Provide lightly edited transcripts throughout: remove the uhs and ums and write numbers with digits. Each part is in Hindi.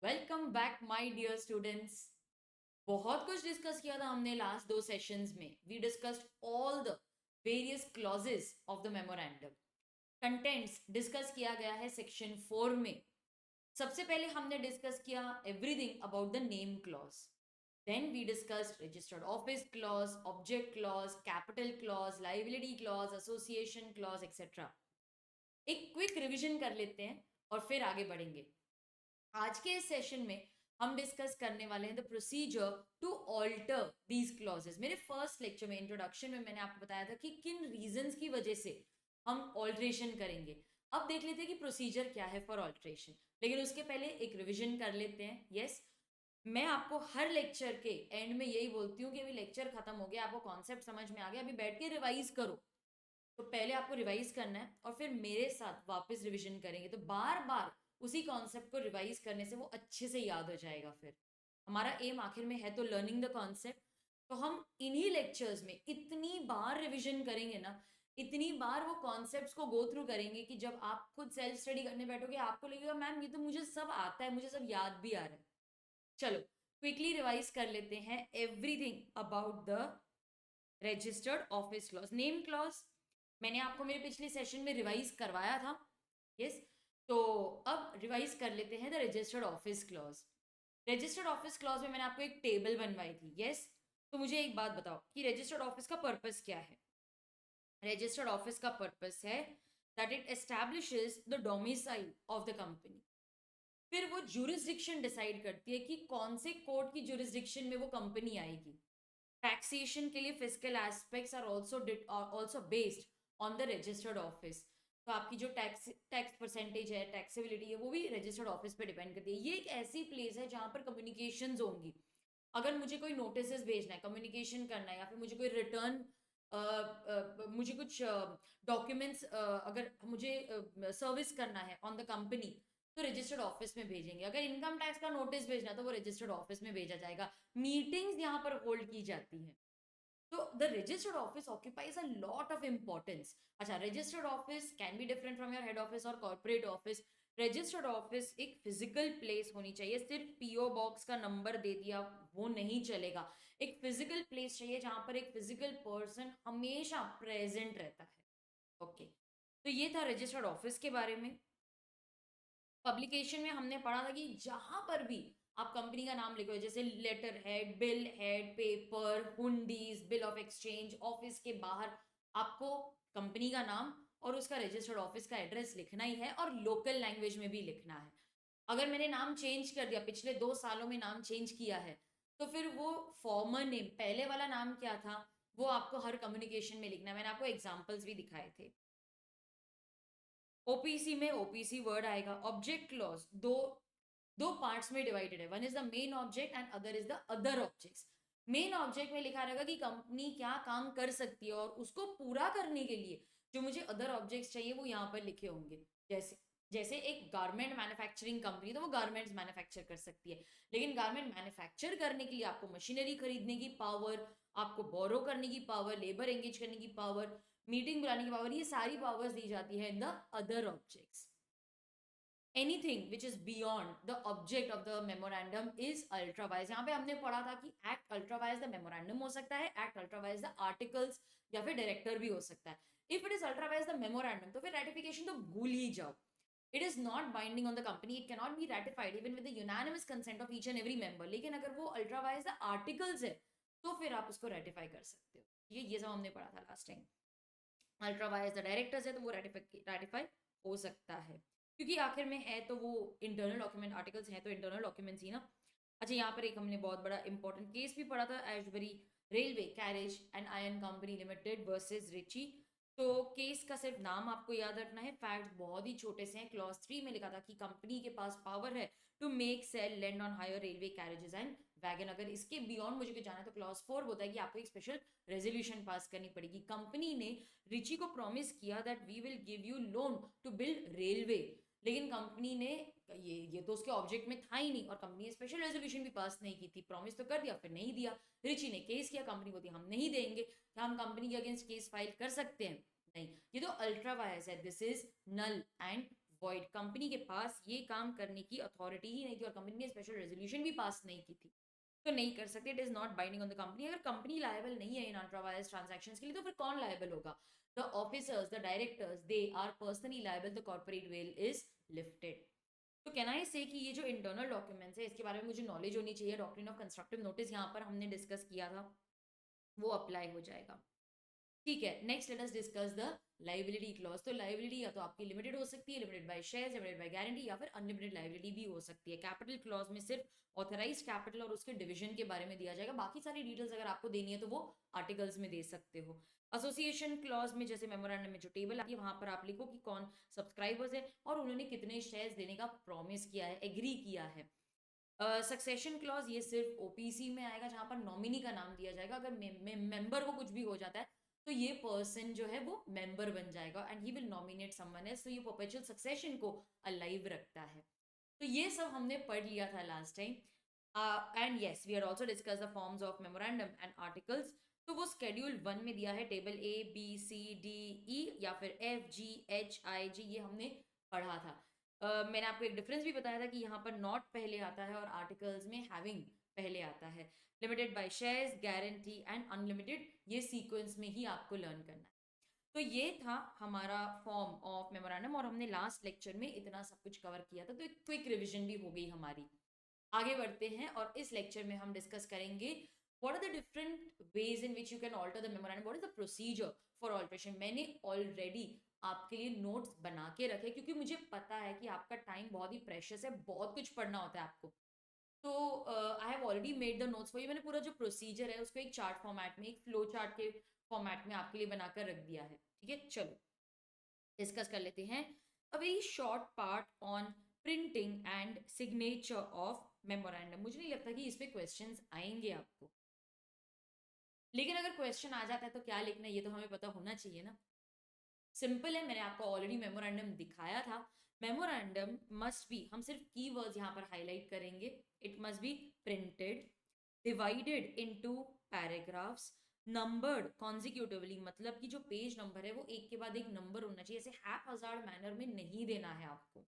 Welcome back my dear students. बहुत कुछ डिस्कस किया था हमने लास्ट दो सेशंस में। We discussed all the various clauses of the memorandum. Contents discuss किया गया है सेक्शन 4 में। सबसे पहले हमने डिस्कस किया everything about the name clause. Then we discussed registered office clause, object clause, capital clause, liability clause, association clause etcetera. एक क्विक रिविजन कर लेते हैं और फिर आगे बढ़ेंगे। आज के इस सेशन में हम डिस्कस करने वाले हैं the procedure to alter these clauses. मेरे फर्स्ट लेक्चर में इंट्रोडक्शन में मैंने आपको बताया था कि किन रीजंस की वजह से हम ऑल्ट्रेशन करेंगे। अब देख लेते हैं कि प्रोसीजर क्या है फॉर ऑल्ट्रेशन, लेकिन उसके पहले एक रिविजन कर लेते हैं। यस, मैं आपको हर लेक्चर के एंड में यही बोलती हूँ कि अभी लेक्चर खत्म हो गया, आपको कॉन्सेप्ट समझ में आ गया, अभी बैठ के रिवाइज करो। तो पहले आपको रिवाइज करना है और फिर मेरे साथ वापस रिविजन करेंगे, तो बार बार उसी कॉन्सेप्ट को रिवाइज करने से वो अच्छे से याद हो जाएगा। फिर हमारा एम आखिर में है तो लर्निंग द कॉन्सेप्ट। तो हम इन्हीं लेक्चर्स में इतनी बार रिविजन करेंगे ना, इतनी बार वो कॉन्सेप्ट्स को गो थ्रू करेंगे कि जब आप खुद सेल्फ स्टडी करने बैठोगे आपको लगेगा मैम ये तो मुझे सब आता है, मुझे सब याद भी आ रहा है। चलो क्विकली रिवाइज कर लेते हैं everything about the registered office clause. Name clause मैंने आपको मेरे पिछले सेशन में रिवाइज करवाया था। यस, तो अब रिवाइज कर लेते हैं the registered office clause. Registered office clause में मैंने आपको एक टेबल बनवाई थी। यस, तो मुझे एक बात बताओ कि रजिस्टर्ड ऑफिस का पर्पस क्या है। रजिस्टर्ड ऑफिस का पर्पस है that it establishes the domicile of the company. फिर वो जुरिस्डिक्शन डिसाइड करती है कि कौन से कोर्ट की जुरिस्डिक्शन में वो कंपनी आएगी। टैक्सेशन के लिए physical aspects are also based on the registered office. तो आपकी जो टैक्स परसेंटेज है, टैक्सेबिलिटी है, वो भी रजिस्टर्ड ऑफिस पे डिपेंड करती है। ये एक ऐसी प्लेस है जहाँ पर कम्युनिकेशंस होंगी। अगर मुझे कोई नोटिस भेजना है, कम्युनिकेशन करना है, या फिर मुझे कोई रिटर्न, मुझे कुछ डॉक्यूमेंट्स, अगर मुझे सर्विस करना है ऑन द कंपनी, तो रजिस्टर्ड ऑफिस में भेजेंगे। अगर इनकम टैक्स का नोटिस भेजना है तो वो रजिस्टर्ड ऑफिस में भेजा जाएगा। मीटिंग्स यहाँ पर होल्ड की जाती हैं। तो the registered office occupies a lot of importance. अच्छा, registered office can be different from your head office और कॉर्पोरेट ऑफिस। रजिस्टर्ड ऑफिस एक फिजिकल प्लेस होनी चाहिए। सिर्फ पीओ बॉक्स का नंबर दे दिया वो नहीं चलेगा। एक फिजिकल प्लेस चाहिए जहां पर एक फिजिकल पर्सन हमेशा प्रेजेंट रहता है। ओके, तो ये था रजिस्टर्ड ऑफिस के बारे में। पब्लिकेशन में हमने पढ़ा था कि जहां पर भी आप कंपनी का नाम लिखो, जैसे letter head, bill head, paper, hundis, bill of exchange, office के बाहर आपको कंपनी का नाम और उसका रजिस्टर्ड ऑफिस का एड्रेस लिखना ही है, और लोकल लैंग्वेज में भी लिखना है। अगर मैंने नाम चेंज कर दिया, पिछले 2 सालों में नाम चेंज किया है, तो फिर वो फॉर्मर नेम, पहले वाला नाम क्या था, वो आपको हर कम्युनिकेशन में लिखना है। मैंने आपको एग्जाम्पल्स भी दिखाए थे। ओपीसी में ओपीसी वर्ड आएगा। ऑब्जेक्ट क्लॉज दो दो पार्ट्स में डिवाइडेड है। One is the main object and other is the other objects. Main object में लिखा रहेगा कि कंपनी क्या काम कर सकती है, और उसको पूरा करने के लिए जो मुझे अदर ऑब्जेक्ट्स चाहिए वो यहाँ पर लिखे होंगे। जैसे जैसे एक गारमेंट मैन्युफैक्चरिंग कंपनी, तो वो गारमेंट्स मैन्युफैक्चर कर सकती है, लेकिन गारमेंट मैन्युफैक्चर करने के लिए आपको मशीनरी खरीदने की पावर, आपको बोरो करने की पावर, लेबर एंगेज करने की पावर, मीटिंग बुलाने की पावर, ये सारी पावर्स दी जाती है in the other objects. Anything which is beyond the object of the memorandum is ultra vires. यहाँ पे हमने पढ़ा था कि एक्ट अल्ट्रावाइज द मेमोरेंडम हो सकता है, एक्ट अल्ट्रावाइज द आर्टिकल्स या फिर डायरेक्टर भी हो सकता है। If it is ultra vires the memorandum तो फिर रेटिफिकेशन तो भूल ही जाओ। It is not binding on the company, it cannot be ratified even with the unanimous consent of each and every member. लेकिन अगर वो अल्ट्रावाइज द आर्टिकल्स है तो फिर आप उसको रेटिफाई कर सकते हो। ये सब हमने पढ़ा था last time. Ultra vires the directors है तो वो रेटिफाई हो सकता है, क्योंकि आखिर में है तो वो इंटरनल डॉक्यूमेंट, आर्टिकल्स हैं तो इंटरनल डॉक्यूमेंट्स ही ना। अच्छा, यहाँ पर एक हमने बहुत बड़ा इंपॉर्टेंट केस भी पढ़ा था, Ashbury railway carriage and iron company limited versus Riche. तो केस का सिर्फ नाम आपको याद रखना है, फैक्ट बहुत ही छोटे से हैं। क्लॉज 3 में लिखा था कि कंपनी के पास पावर है to make sell land on hire railway carriages and wagon. अगर इसके बियॉन्ड मुझे कुछ जाना है तो क्लॉज 4 बोलता है कि आपको एक स्पेशल रेजोल्यूशन पास करनी पड़ेगी। कंपनी ने रिची को प्रॉमिस किया that we will give you loan to build railway, लेकिन कंपनी ने ये तो उसके ऑब्जेक्ट में था ही नहीं, और कंपनी ने स्पेशल रेजोल्यूशन भी पास नहीं की थी। प्रॉमिस तो कर दिया फिर नहीं दिया। रिची ने केस किया, कंपनी बोलती हम नहीं देंगे। क्या हम कंपनी के अगेंस्ट केस फाइल कर सकते हैं? नहीं, ये तो अल्ट्रा वायर्स है, this is null and void, company के पास ये काम करने की अथॉरिटी ही नहीं थी और कंपनी ने स्पेशल रेजोल्यूशन भी पास नहीं की थी, तो नहीं कर सकते, it is not binding on the company. अगर कंपनी लायबल नहीं है इन अल्ट्रावायरस ट्रांजैक्शंस के लिए तो फिर कौन लायबल होगा? The officers, the directors, they are personally liable, the corporate veil is lifted. तो कैन आई से कि ये जो इंटरनल डॉक्यूमेंट्स है इसके बारे में मुझे नॉलेज होनी चाहिए, डॉक्ट्रिन ऑफ कंस्ट्रक्टिव नोटिस यहाँ पर हमने डिस्कस किया था, वो अप्लाई हो जाएगा। ठीक है, next let us discuss the liability clause. तो लाइबिलिटी या तो आपकी लिमिटेड हो सकती है, limited by shares, limited by guarantee, या फिर अनलिमिटेड लाइबिलिटी भी हो सकती है। कैपिटल क्लॉज में सिर्फ ऑथराइज कैपिटल और उसके डिवीजन के बारे में दिया जाएगा, बाकी सारी डिटेल्स अगर आपको देनी है तो वो आर्टिकल्स में दे सकते हो। एसोसिएशन क्लॉज में जैसे मेमोरेंडम में जो टेबल आती है वहां पर आप लिखो कि कौन सब्सक्राइबर्स है और उन्होंने कितने शेयर्स देने का प्रॉमिस किया है, एग्री किया है। सक्सेशन क्लॉज ये सिर्फ ओपीसी में आएगा जहां पर नॉमिनी का नाम दिया जाएगा, अगर मेंबर को कुछ भी हो जाता है तो ये पर्सन जो है वो मेंबर बन जाएगा and he will nominate someone else, तो ये परपेचुअल सक्सेशन को अलाइव रखता है। तो ये सब हमने पढ़ लिया था last time. And yes we are also discuss the forms of memorandum and articles. तो वो शेड्यूल 1 में दिया है, table A B C D E या फिर एफ जी एच आई जी, ये हमने पढ़ा था। मैंने आपको एक डिफरेंस भी बताया था कि यहाँ पर नॉट पहले आता है और आर्टिकल्स में हैविंग पहले आता है। Limited by shares, guarantee and unlimited ये सीक्वेंस में ही आपको लर्न करना है। तो ये था हमारा फॉर्म ऑफ मेमोरेंडम और हमने लास्ट लेक्चर में इतना सब कुछ कवर किया था, तो एक क्विक रिविजन भी हो गई हमारी। आगे बढ़ते हैं और इस लेक्चर में हम डिस्कस करेंगे what are the different ways in which you can alter the memorandum, what is the procedure for alteration. मैंने ऑलरेडी आपके लिए नोट्स बना के रखे क्योंकि मुझे पता है कि आपका टाइम बहुत ही प्रेशियस है, बहुत कुछ पढ़ना होता है आपको। तो I have already made the notes for you. मैंने पूरा जो प्रोसीजर है उसको एक चार्ट फॉर्मेट में, एक फ्लो चार्ट के फॉर्मेट में आपके लिए बनाकर रख दिया है। ठीक है, चलो डिस्कस कर लेते हैं। A very short part on printing and signature of memorandum. मुझे नहीं लगता कि इस पे क्वेश्चंस आएंगे आपको, लेकिन अगर क्वेश्चन आ जाता है तो क्या लिखना है ये तो हमें पता होना चाहिए ना। सिंपल है, मैंने आपको ऑलरेडी मेमोरेंडम दिखाया था। मेमोरेंडम मस्ट बी, हम सिर्फ कीवर्ड्स यहाँ पर हाईलाइट करेंगे, it must be printed, divided into paragraphs, numbered consecutively, मतलब कि जो पेज नंबर है वो एक के बाद एक नंबर होना चाहिए, ऐसे हैप मैनर में नहीं देना है आपको।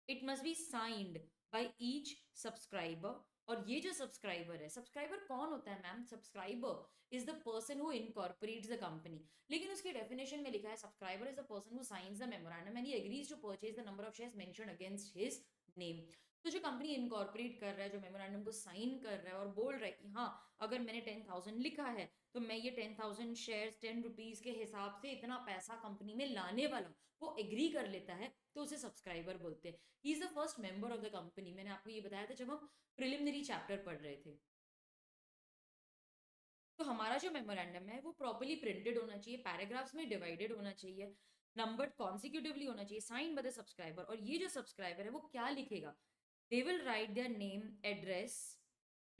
It must be signed by each subscriber. और ये जो सब्सक्राइबर है, सब्सक्राइबर कौन होता है ma'am? Subscriber is the person who incorporates the company, लेकिन उसकी डेफिनेशन में लिखा है subscriber is the person who signs the memorandum and he agrees to purchase the number of shares mentioned against his name. तो जो कंपनी इनकॉर्पोरेट कर रहा है, जो मेमोरेंडम को साइन कर रहा है और बोल रहा है कि हाँ अगर मैंने 10,000 लिखा है तो मैं ये 10,000 शेयर्स 10 रुपीज के हिसाब से इतना पैसा कंपनी में लाने वाला हूँ, वो एग्री कर लेता है तो उसे सब्सक्राइबर बोलते हैं। He is the first member of the company. मैंने आपको ये बताया था जब हम प्रिलिमिनरी चैप्टर पढ़ रहे थे। तो हमारा जो मेमोरेंडम है वो प्रॉपर्ली प्रिंटेड होना चाहिए, पैराग्राफ्स में डिवाइडेड होना चाहिए, नंबर्ड कॉन्सिक्यूटिवली होना चाहिए, साइन बाय द सब्सक्राइबर। और ये जो सब्सक्राइबर है वो क्या लिखेगा? They will write their name, address,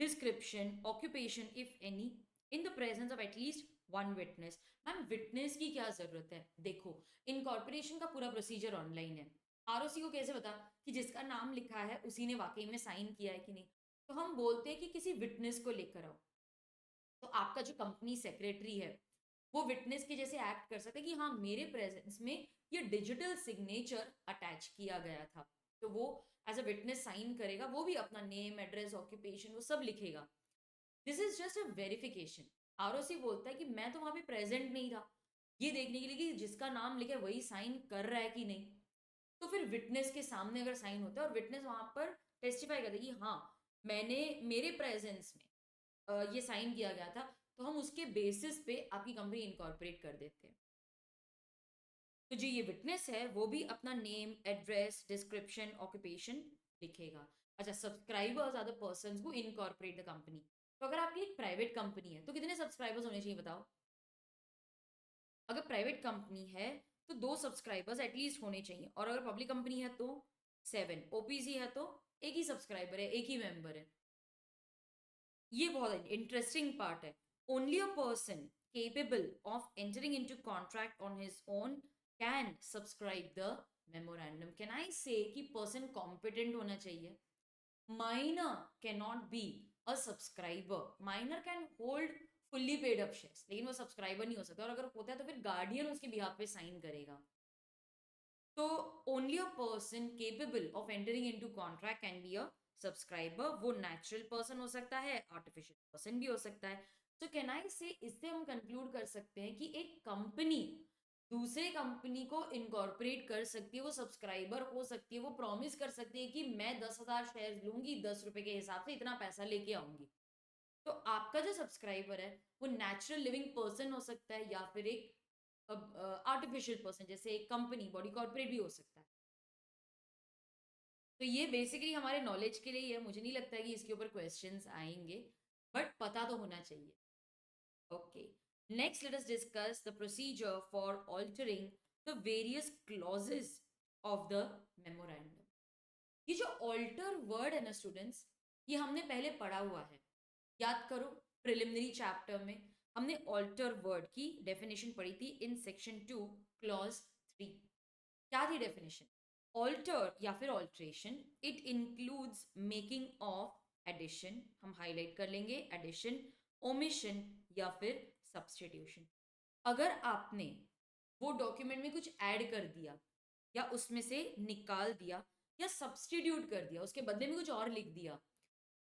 description, occupation if any, in the presence of at least one witness. Ma'am witness की क्या जरूरत है? देखो इनकॉर्पोरेशन का पूरा प्रोसीजर ऑनलाइन है। आरओसी को कैसे पता कि जिसका नाम लिखा है उसी ने वाकई में साइन किया है कि नहीं? तो हम बोलते हैं कि किसी विटनेस को लेकर आओ। तो आपका जो कंपनी सेक्रेटरी है वो विटनेस के जैसे एक्ट कर सकते हैं कि हाँ मेरे प्रेजेंस में ये डिजिटल सिग्नेचर अटैच किया गया था, तो वो एज अ विटनेस साइन करेगा, वो भी अपना नेम, एड्रेस, ऑक्यूपेशन वो सब लिखेगा। This is just a verification. ROC बोलता है कि मैं तो वहां पे प्रेजेंट नहीं था, ये देखने के लिए कि जिसका नाम लिखे वही साइन कर रहा है कि नहीं। तो फिर विटनेस के सामने अगर साइन होता है और विटनेस वहां पर टेस्टिफाई करता है कि हाँ मैंने मेरे प्रेजेंस में ये साइन किया गया था, तो हम उसके बेसिस पे आपकी कंपनी इनकॉर्पोरेट कर देते हैं। तो जो ये विटनेस है वो भी अपना नेम, एड्रेस, डिस्क्रिप्शन, ऑक्यूपेशन लिखेगा। अच्छा, subscribers are the persons who incorporate the company. तो अगर आपकी एक प्राइवेट कंपनी है तो कितने सब्सक्राइबर्स होने चाहिए बताओ? अगर प्राइवेट कंपनी है तो 2 सब्सक्राइबर्स एटलीस्ट होने चाहिए, और अगर पब्लिक कंपनी है तो 7, ओपीसी है तो एक ही सब्सक्राइबर है, एक ही मेंबर है। ये बहुत इंटरेस्टिंग पार्ट है। Only a person capable of entering into contract on his own can subscribe the memorandum. Can I say कि पर्सन कॉम्पिटेंट होना चाहिए। Minor can not be a subscriber. Minor can hold fully paid up shares, लेकिन वो सब्सक्राइबर नहीं हो सकता, और अगर होता है तो फिर गार्डियन उसके बिहाफ पे साइन करेगा। तो only a person capable of entering into contract can be a subscriber. वो नेचुरल पर्सन हो सकता है, आर्टिफिशियल पर्सन भी हो सकता है. तो कैन आई से, इससे हम कंक्लूड कर सकते हैं कि एक कंपनी दूसरे कंपनी को इनकॉर्पोरेट कर सकती है, वो सब्सक्राइबर हो सकती है, वो प्रॉमिस कर सकती है कि मैं 10,000 शेयर लूंगी, 10 रुपए के हिसाब से इतना पैसा लेके आऊंगी. तो आपका जो सब्सक्राइबर है वो नेचुरल लिविंग पर्सन हो सकता है या फिर एक आर्टिफिशियल पर्सन, जैसे एक कंपनी बॉडी कॉर्पोरेट भी हो सकता है. तो ये बेसिकली हमारे नॉलेज के लिए ही है. मुझे नहीं लगता है कि इसके ऊपर क्वेश्चंस आएंगे, बट पता तो होना चाहिए. Okay, next let us discuss the procedure for altering the various clauses of the memorandum. ये जो ऑल्टर वर्ड है ना स्टूडेंट्स, ये हमने पहले पढ़ा हुआ है. याद करो, प्रिलिमिनरी चैप्टर में हमने ऑल्टर वर्ड की डेफिनेशन पढ़ी थी इन सेक्शन 2 क्लॉज 3. क्या थी डेफिनेशन? ऑल्टर या फिर alteration, it includes making of addition, हम हाईलाइट कर लेंगे एडिशन, ओमिशन या फिर सब्सटीट्यूशन. अगर आपने वो डॉक्यूमेंट में कुछ ऐड कर दिया या उसमें से निकाल दिया या सब्सटीट्यूट कर दिया, उसके बदले में कुछ और लिख दिया,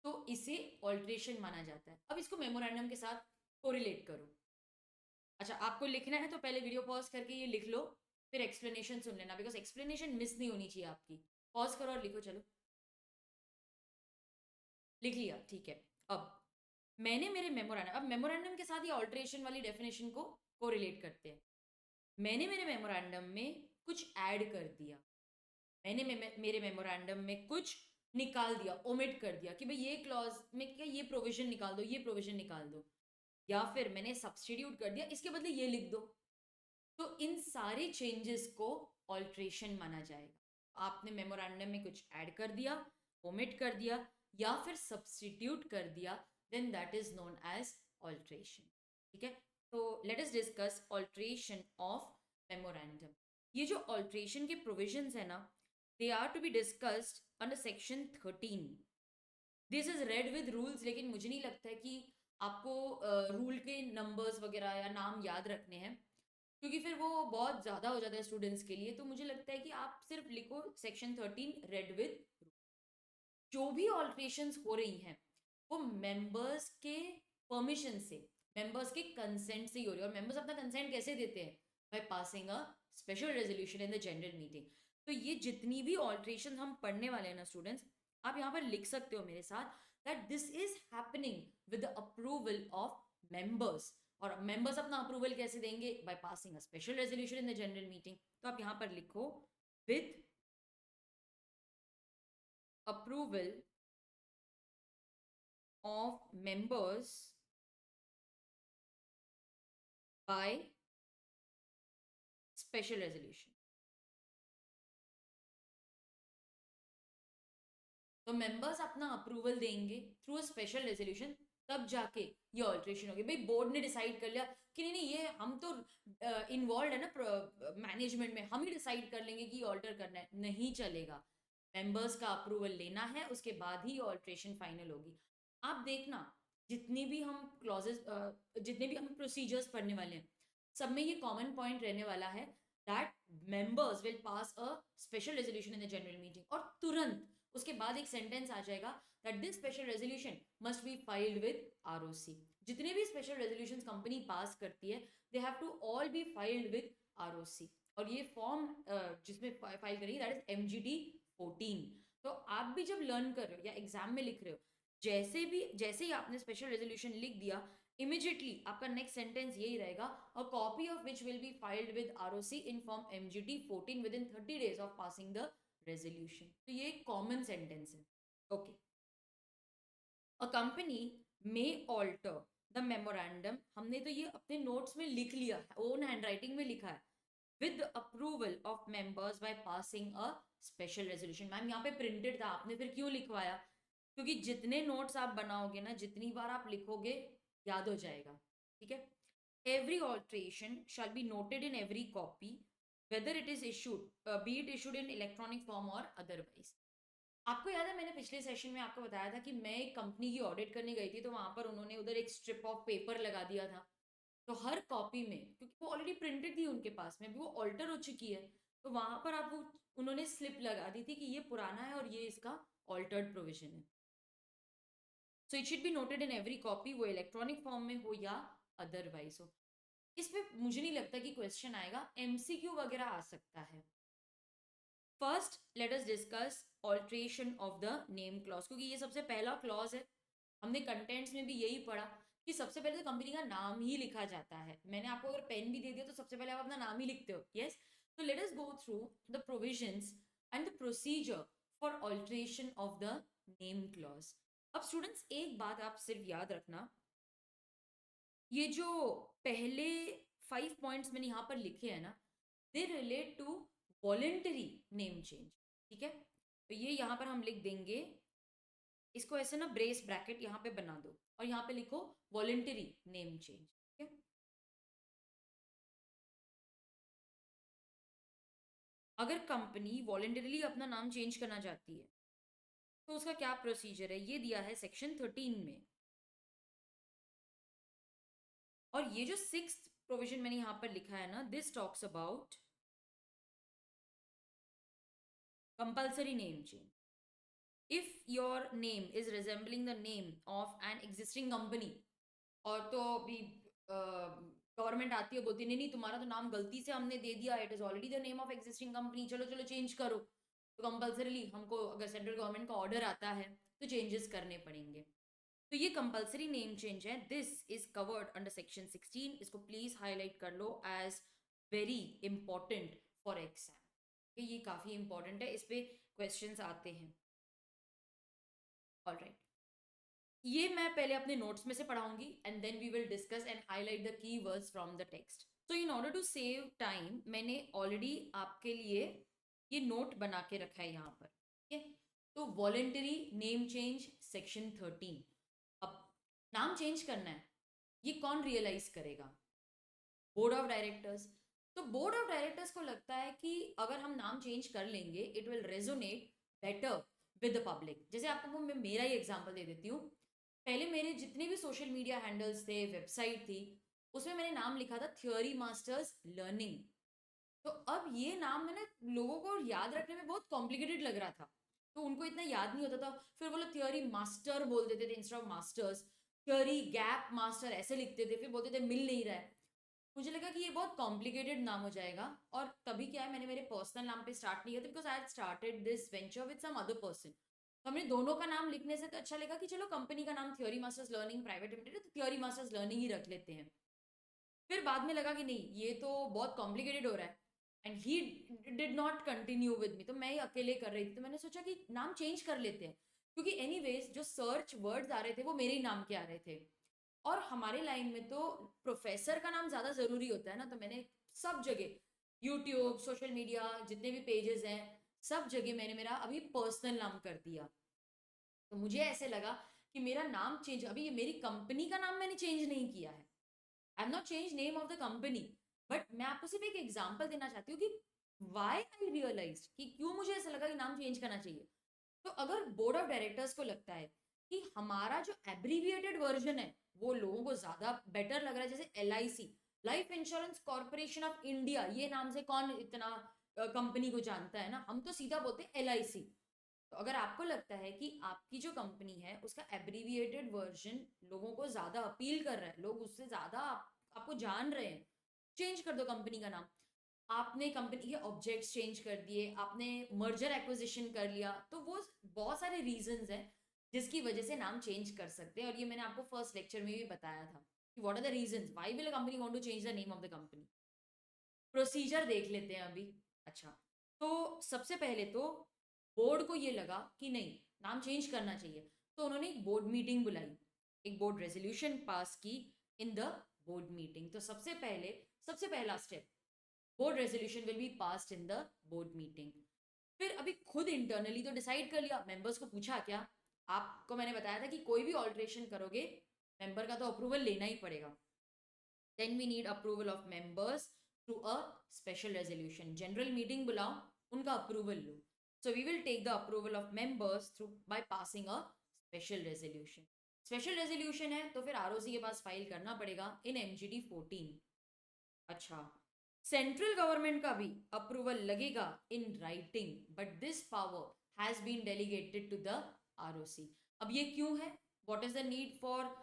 तो इसे ऑल्ट्रेशन माना जाता है. अब इसको मेमोरेंडम के साथ कोरिलेट करो. अच्छा, आपको लिखना है तो पहले वीडियो पॉज करके ये लिख लो, फिर एक्सप्लेनेशन सुन लेना, बिकॉज एक्सप्लेनेशन मिस नहीं होनी चाहिए आपकी. पॉज करो और लिखो. चलो, लिख लिया? ठीक है. अब मैंने मेरे मेमोरेंडम, अब मेमोरेंडम के साथ ये ऑल्ट्रेशन वाली डेफिनेशन को कोरिलेट करते हैं. मैंने मेरे मेमोरेंडम में कुछ ऐड कर दिया, मैंने मेरे मेमोरेंडम में कुछ निकाल दिया, ओमिट कर दिया कि भाई ये क्लॉज में क्या, ये प्रोविजन निकाल दो, ये प्रोविजन निकाल दो, या फिर मैंने सब्सटीट्यूट कर दिया, इसके बदले ये लिख दो. तो इन सारे चेंजेस को ऑल्ट्रेशन माना जाएगा. आपने मेमोरेंडम में कुछ ऐड कर दिया, ओमिट कर दिया या फिर सब्सटीट्यूट कर दिया, then that is known as alteration. ठीक है. तो let us discuss alteration of memorandum. ये जो ऑल्ट्रेशन के प्रोविजंस है ना, they are to be discussed under section 13. This is read with rules, लेकिन मुझे नहीं लगता है कि आपको रूल के नंबर्स वगैरह या नाम याद रखने हैं, क्योंकि फिर वो बहुत ज़्यादा हो जाता है स्टूडेंट्स के लिए. तो मुझे लगता है कि आप सिर्फ लिखो सेक्शन 13 रेड विद. जो भी ऑल्ट्रेशंस हो रही हैं वो मेंबर्स के परमिशन से, मेंबर्स के कंसेंट से ही हो रही है. और मेंबर्स अपना कंसेंट कैसे देते हैं? Bye passing a special resolution in the general meeting. तो ये जितनी भी ऑल्ट्रेशन हम पढ़ने वाले हैं ना स्टूडेंट्स, आप यहाँ पर लिख सकते हो मेरे साथ that this is happening with the approval of members. और मेंबर्स अपना अप्रूवल कैसे देंगे? Bye passing a special resolution in the general meeting. तो आप यहाँ पर लिखो with approval of members by special resolution. तो मेंबर्स अपना अप्रूवल देंगे थ्रू अ स्पेशल रेजोल्यूशन, तब जाके ये ऑल्ट्रेशन होगी. भाई बोर्ड ने डिसाइड कर लिया कि नहीं नहीं, ये हम तो इन्वॉल्व है ना मैनेजमेंट में, हम ही डिसाइड कर लेंगे कि ऑल्टर करना है, नहीं चलेगा. मेंबर्स का अप्रूवल लेना है, उसके बाद ही ऑल्ट्रेशन फाइनल होगी. आप देखना, जितनी भी हम क्लॉजेस, जितने भी हम प्रोसीजर्स पढ़ने वाले हैं, सब में ये कॉमन पॉइंट रहने वाला है that members will pass a special resolution in the general meeting. और तुरंत उसके बाद एक सेंटेंस आ जाएगा that this special resolution must be filed with ROC. जितने भी स्पेशल रेजोल्यूशंस कंपनी पास करती है, they have to all be filed with ROC. और ये फॉर्म जिसमें फाइल करेंगे दैट इज एमजीटी 14. तो आप भी जब लर्न कर रहे हो या एग्जाम में लिख रहे हो, जैसे ही आपने स्पेशल रेजोल्यूशन लिख दिया, इमीडिएटली आपका नेक्स्ट सेंटेंस यही रहेगा, a copy of which will be filed with ROC in form MGT 14 within 30 days of passing the resolution. तो ये एक कॉमन सेंटेंस है. Okay. A company may alter the memorandum, हमने तो ये अपने नोट्स में लिख लिया, ओन हैंडराइटिंग में लिखा है, with approval of members bye passing a special resolution. Ma'am यहाँ पे प्रिंटेड था, आपने फिर क्यों लिखवाया? क्योंकि जितने नोट्स आप बनाओगे ना, जितनी बार आप लिखोगे, याद हो जाएगा. ठीक है. Every alteration shall be noted in every copy whether it is issued, B it issued in electronic form और अदरवाइज. आपको याद है मैंने पिछले सेशन में आपको बताया था कि मैं एक कंपनी की ऑडिट करने गई थी, तो वहां पर उन्होंने उधर एक स्ट्रिप ऑफ पेपर लगा दिया था. तो हर कॉपी में, क्योंकि वो ऑलरेडी प्रिंटेड थी उनके पास में, भी वो ऑल्टर हो चुकी है, तो वहां पर आप वो उन्होंने स्लिप लगा दी थी कि ये पुराना है और ये इसका ऑल्टर्ड प्रोविजन है. So it should be noted in every copy, वो इलेक्ट्रॉनिक फॉर्म में हो या अदरवाइज हो. इसमें मुझे नहीं लगता कि क्वेश्चन आएगा, एमसीक्यू वगैरह आ सकता है. First let us discuss alteration of the name clause, क्योंकि ये सबसे पहला क्लॉज है. हमने कंटेंट्स में भी यही पढ़ा कि सबसे पहले तो कंपनी का नाम ही लिखा जाता है. मैंने आपको अगर पेन भी दे दिया तो सबसे पहले आप अपना नाम ही लिखते हो. यस, तो let us go through the provisions and the procedure for alteration of the name clause. अब स्टूडेंट्स एक बात आप सिर्फ याद रखना, ये जो पहले 5 पॉइंट्स मैंने यहाँ पर लिखे हैं ना, they relate to voluntary name change. ठीक है, तो ये यहाँ पर हम लिख देंगे, इसको ऐसे ना ब्रेस ब्रैकेट यहाँ पे बना दो और यहाँ पे लिखो वॉलेंटरी नेम चेंज. ठीक है, अगर कंपनी वॉलेंटरीली अपना नाम चेंज करना चाहती है तो उसका क्या प्रोसीजर है, ये दिया है सेक्शन 13 में. और ये जो 6th प्रोविजन मैंने यहाँ पर लिखा है ना, this talks about compulsory name change. if your name is resembling the name of an existing company, और तो अभी गवर्नमेंट आती है बोलती नहीं नहीं तुम्हारा तो नाम गलती से हमने दे दिया, it is already the name of existing company, चलो चलो चेंज करो, तो कंपल्सरीली हमको अगर सेंट्रल गवर्नमेंट का ऑर्डर आता है तो चेंजेस करने पड़ेंगे. तो ये कंपल्सरी नेम चेंज है, this is covered under section 16. इसको प्लीज हाईलाइट कर लो as very important for exam. ये काफ़ी इंपॉर्टेंट है, इस पे क्वेश्चंस आते हैं. ऑल राइट, ये मैं पहले अपने नोट्स में से पढ़ाऊंगी and then we will discuss and highlight the key words from the text. So in order to save time मैंने ऑलरेडी आपके लिए ये नोट बना के रखा है यहाँ पर. ठीक है, तो वॉलेंटरी नेम चेंज सेक्शन 13. अब नाम चेंज करना है, ये कौन रियलाइज करेगा? Board of directors. तो बोर्ड ऑफ डायरेक्टर्स को लगता है कि अगर हम नाम चेंज कर लेंगे it will resonate better with the public. जैसे आपको मैं मेरा ही एग्जांपल दे देती हूँ. पहले मेरे जितने भी सोशल मीडिया हैंडल्स थे, वेबसाइट थी, उसमें मैंने नाम लिखा था थियोरी मास्टर्स लर्निंग. तो अब ये नाम मैंने लोगों को याद रखने में बहुत कॉम्प्लिकेटेड लग रहा था, तो उनको इतना याद नहीं होता था. फिर वो लोग थियोरी मास्टर बोल देते थे instead of masters. Theory gap master ऐसे लिखते थे, फिर बोलते थे मिल नहीं रहा है. मुझे लगा कि ये बहुत कॉम्प्लिकेटेड नाम हो जाएगा, और तभी क्या है मैंने मेरे पर्सनल नाम पे स्टार्ट नहीं किया था, because I had started this venture with some other person. तो हमने दोनों का नाम लिखने से तो अच्छा लगा कि चलो कंपनी का नाम theory masters learning private limited है तो थियोरी मास्टर्स लर्निंग ही रख लेते हैं. फिर बाद में लगा कि नहीं ये तो बहुत कॉम्प्लिकेटेड हो रहा है and he did not continue with me, तो मैं ही अकेले कर रही थी. तो मैंने सोचा कि नाम चेंज कर लेते हैं, क्योंकि एनीवेज जो सर्च वर्ड्स आ रहे थे वो मेरे ही नाम के आ रहे थे, और हमारे लाइन में तो प्रोफेसर का नाम ज़्यादा ज़रूरी होता है ना. तो मैंने सब जगह यूट्यूब, सोशल मीडिया, जितने भी पेजेस हैं, सब जगह मैंने मेरा अभी पर्सनल नाम कर दिया. तो मुझे ऐसे लगा कि मेरा नाम चेंज, अभी ये मेरी कंपनी का नाम मैंने चेंज नहीं किया है, I am not change name of the company, but मैं आपको सिर्फ एक एग्जाम्पल देना चाहती हूँ कि वाई आई रियलाइज कि क्यों मुझे ऐसा लगा कि नाम चेंज करना चाहिए. तो अगर बोर्ड ऑफ डायरेक्टर्स को लगता है कि हमारा जो एब्रीविएटेड वर्जन है वो लोगों को ज्यादा बेटर लग रहा है, जैसे LIC, life insurance corporation of India, ये नाम से कौन इतना कंपनी को जानता है ना, हम तो सीधा बोलते हैं LIC. तो अगर आपको लगता है कि आपकी जो कंपनी है उसका एब्रीविएटेड वर्जन लोगों को ज्यादा अपील कर रहा है, लोग उससे ज्यादा आपको जान रहे हैं, चेंज कर दो कंपनी का नाम. आपने कंपनी के ऑब्जेक्ट्स चेंज कर दिए, आपने मर्जर एक्विजिशन कर लिया, तो वो बहुत सारे रीजंस हैं जिसकी वजह से नाम चेंज कर सकते हैं, और ये मैंने आपको फर्स्ट लेक्चर में भी बताया था कि what are the reasons why will a company want to change the name of the company. Procedure देख लेते हैं अभी. अच्छा, तो सबसे पहले तो बोर्ड को ये लगा कि नहीं नाम चेंज करना चाहिए, तो उन्होंने एक बोर्ड मीटिंग बुलाई, एक बोर्ड रेजोल्यूशन पास की इन द बोर्ड मीटिंग. तो सबसे पहला step, board resolution will be passed in the board meeting. फिर अभी खुद इंटरनली तो डिसाइड कर लिया, मेंबर्स को पूछा क्या, आपको मैंने बताया था कि कोई भी ऑल्ट्रेशन करोगे मेंबर का तो अप्रूवल लेना ही पड़ेगा. Then we need approval of members through a special resolution. General meeting बुलाओ, उनका अप्रूवल लो. So we will take the approval of members through by passing a special resolution. Special resolution है तो फिर ROC के पास फाइल करना पड़ेगा इन MGD 14. अच्छा, सेंट्रल गवर्नमेंट का भी अप्रूवल लगेगा in writing, but this power has been delegated to the ROC. अब ये क्यों है? What is the need for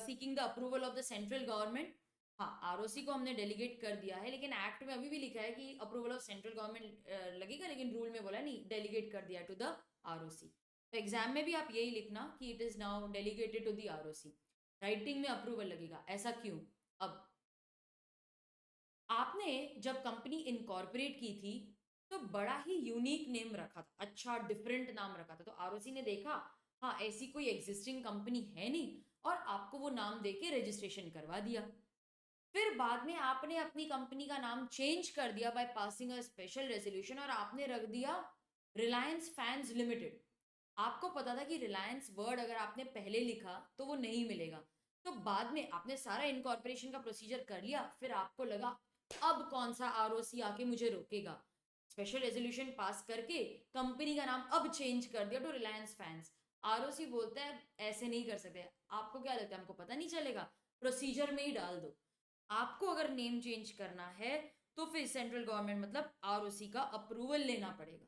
seeking the approval of the central government? हाँ, आरओसी को हमने डेलीगेट कर दिया है, लेकिन एक्ट में अभी भी लिखा है कि अप्रूवल ऑफ सेंट्रल गवर्नमेंट लगेगा, लेकिन रूल में बोला नहीं, डेलीगेट कर दिया टू द आरओसी। तो एग्जाम में भी आप यही लिखना कि it is now delegated to the ROC. Writing में अप्रूवल लगेगा, ऐसा क्यों? अब आपने जब कंपनी इनकॉर्पोरेट की थी तो बड़ा ही यूनिक नेम रखा था, अच्छा डिफरेंट नाम रखा था। तो आरओसी ने देखा हाँ ऐसी कोई एग्जिस्टिंग कंपनी है नहीं, और आपको वो नाम देके रजिस्ट्रेशन करवा दिया। फिर बाद में आपने अपनी कंपनी का नाम चेंज कर दिया bye passing a special resolution, और आपने रख दिया रिलायंस फैंस लिमिटेड। आपको पता था कि रिलायंस वर्ड अगर आपने पहले लिखा तो वो नहीं मिलेगा, तो बाद में आपने सारा इनकॉर्पोरेशन का प्रोसीजर कर लिया, फिर आपको लगा अब कौन सा आरओसी आके मुझे रोकेगा, स्पेशल रेजोल्यूशन पास करके कंपनी का नाम अब चेंज कर दिया टू रिलायंस फैंस। आरओसी बोलता है ऐसे नहीं कर सकते। आपको क्या लगता है हमको पता नहीं चलेगा? प्रोसीजर में ही डाल दो। आपको अगर नेम चेंज करना है तो फिर सेंट्रल गवर्नमेंट मतलब आरओसी का अप्रूवल लेना पड़ेगा।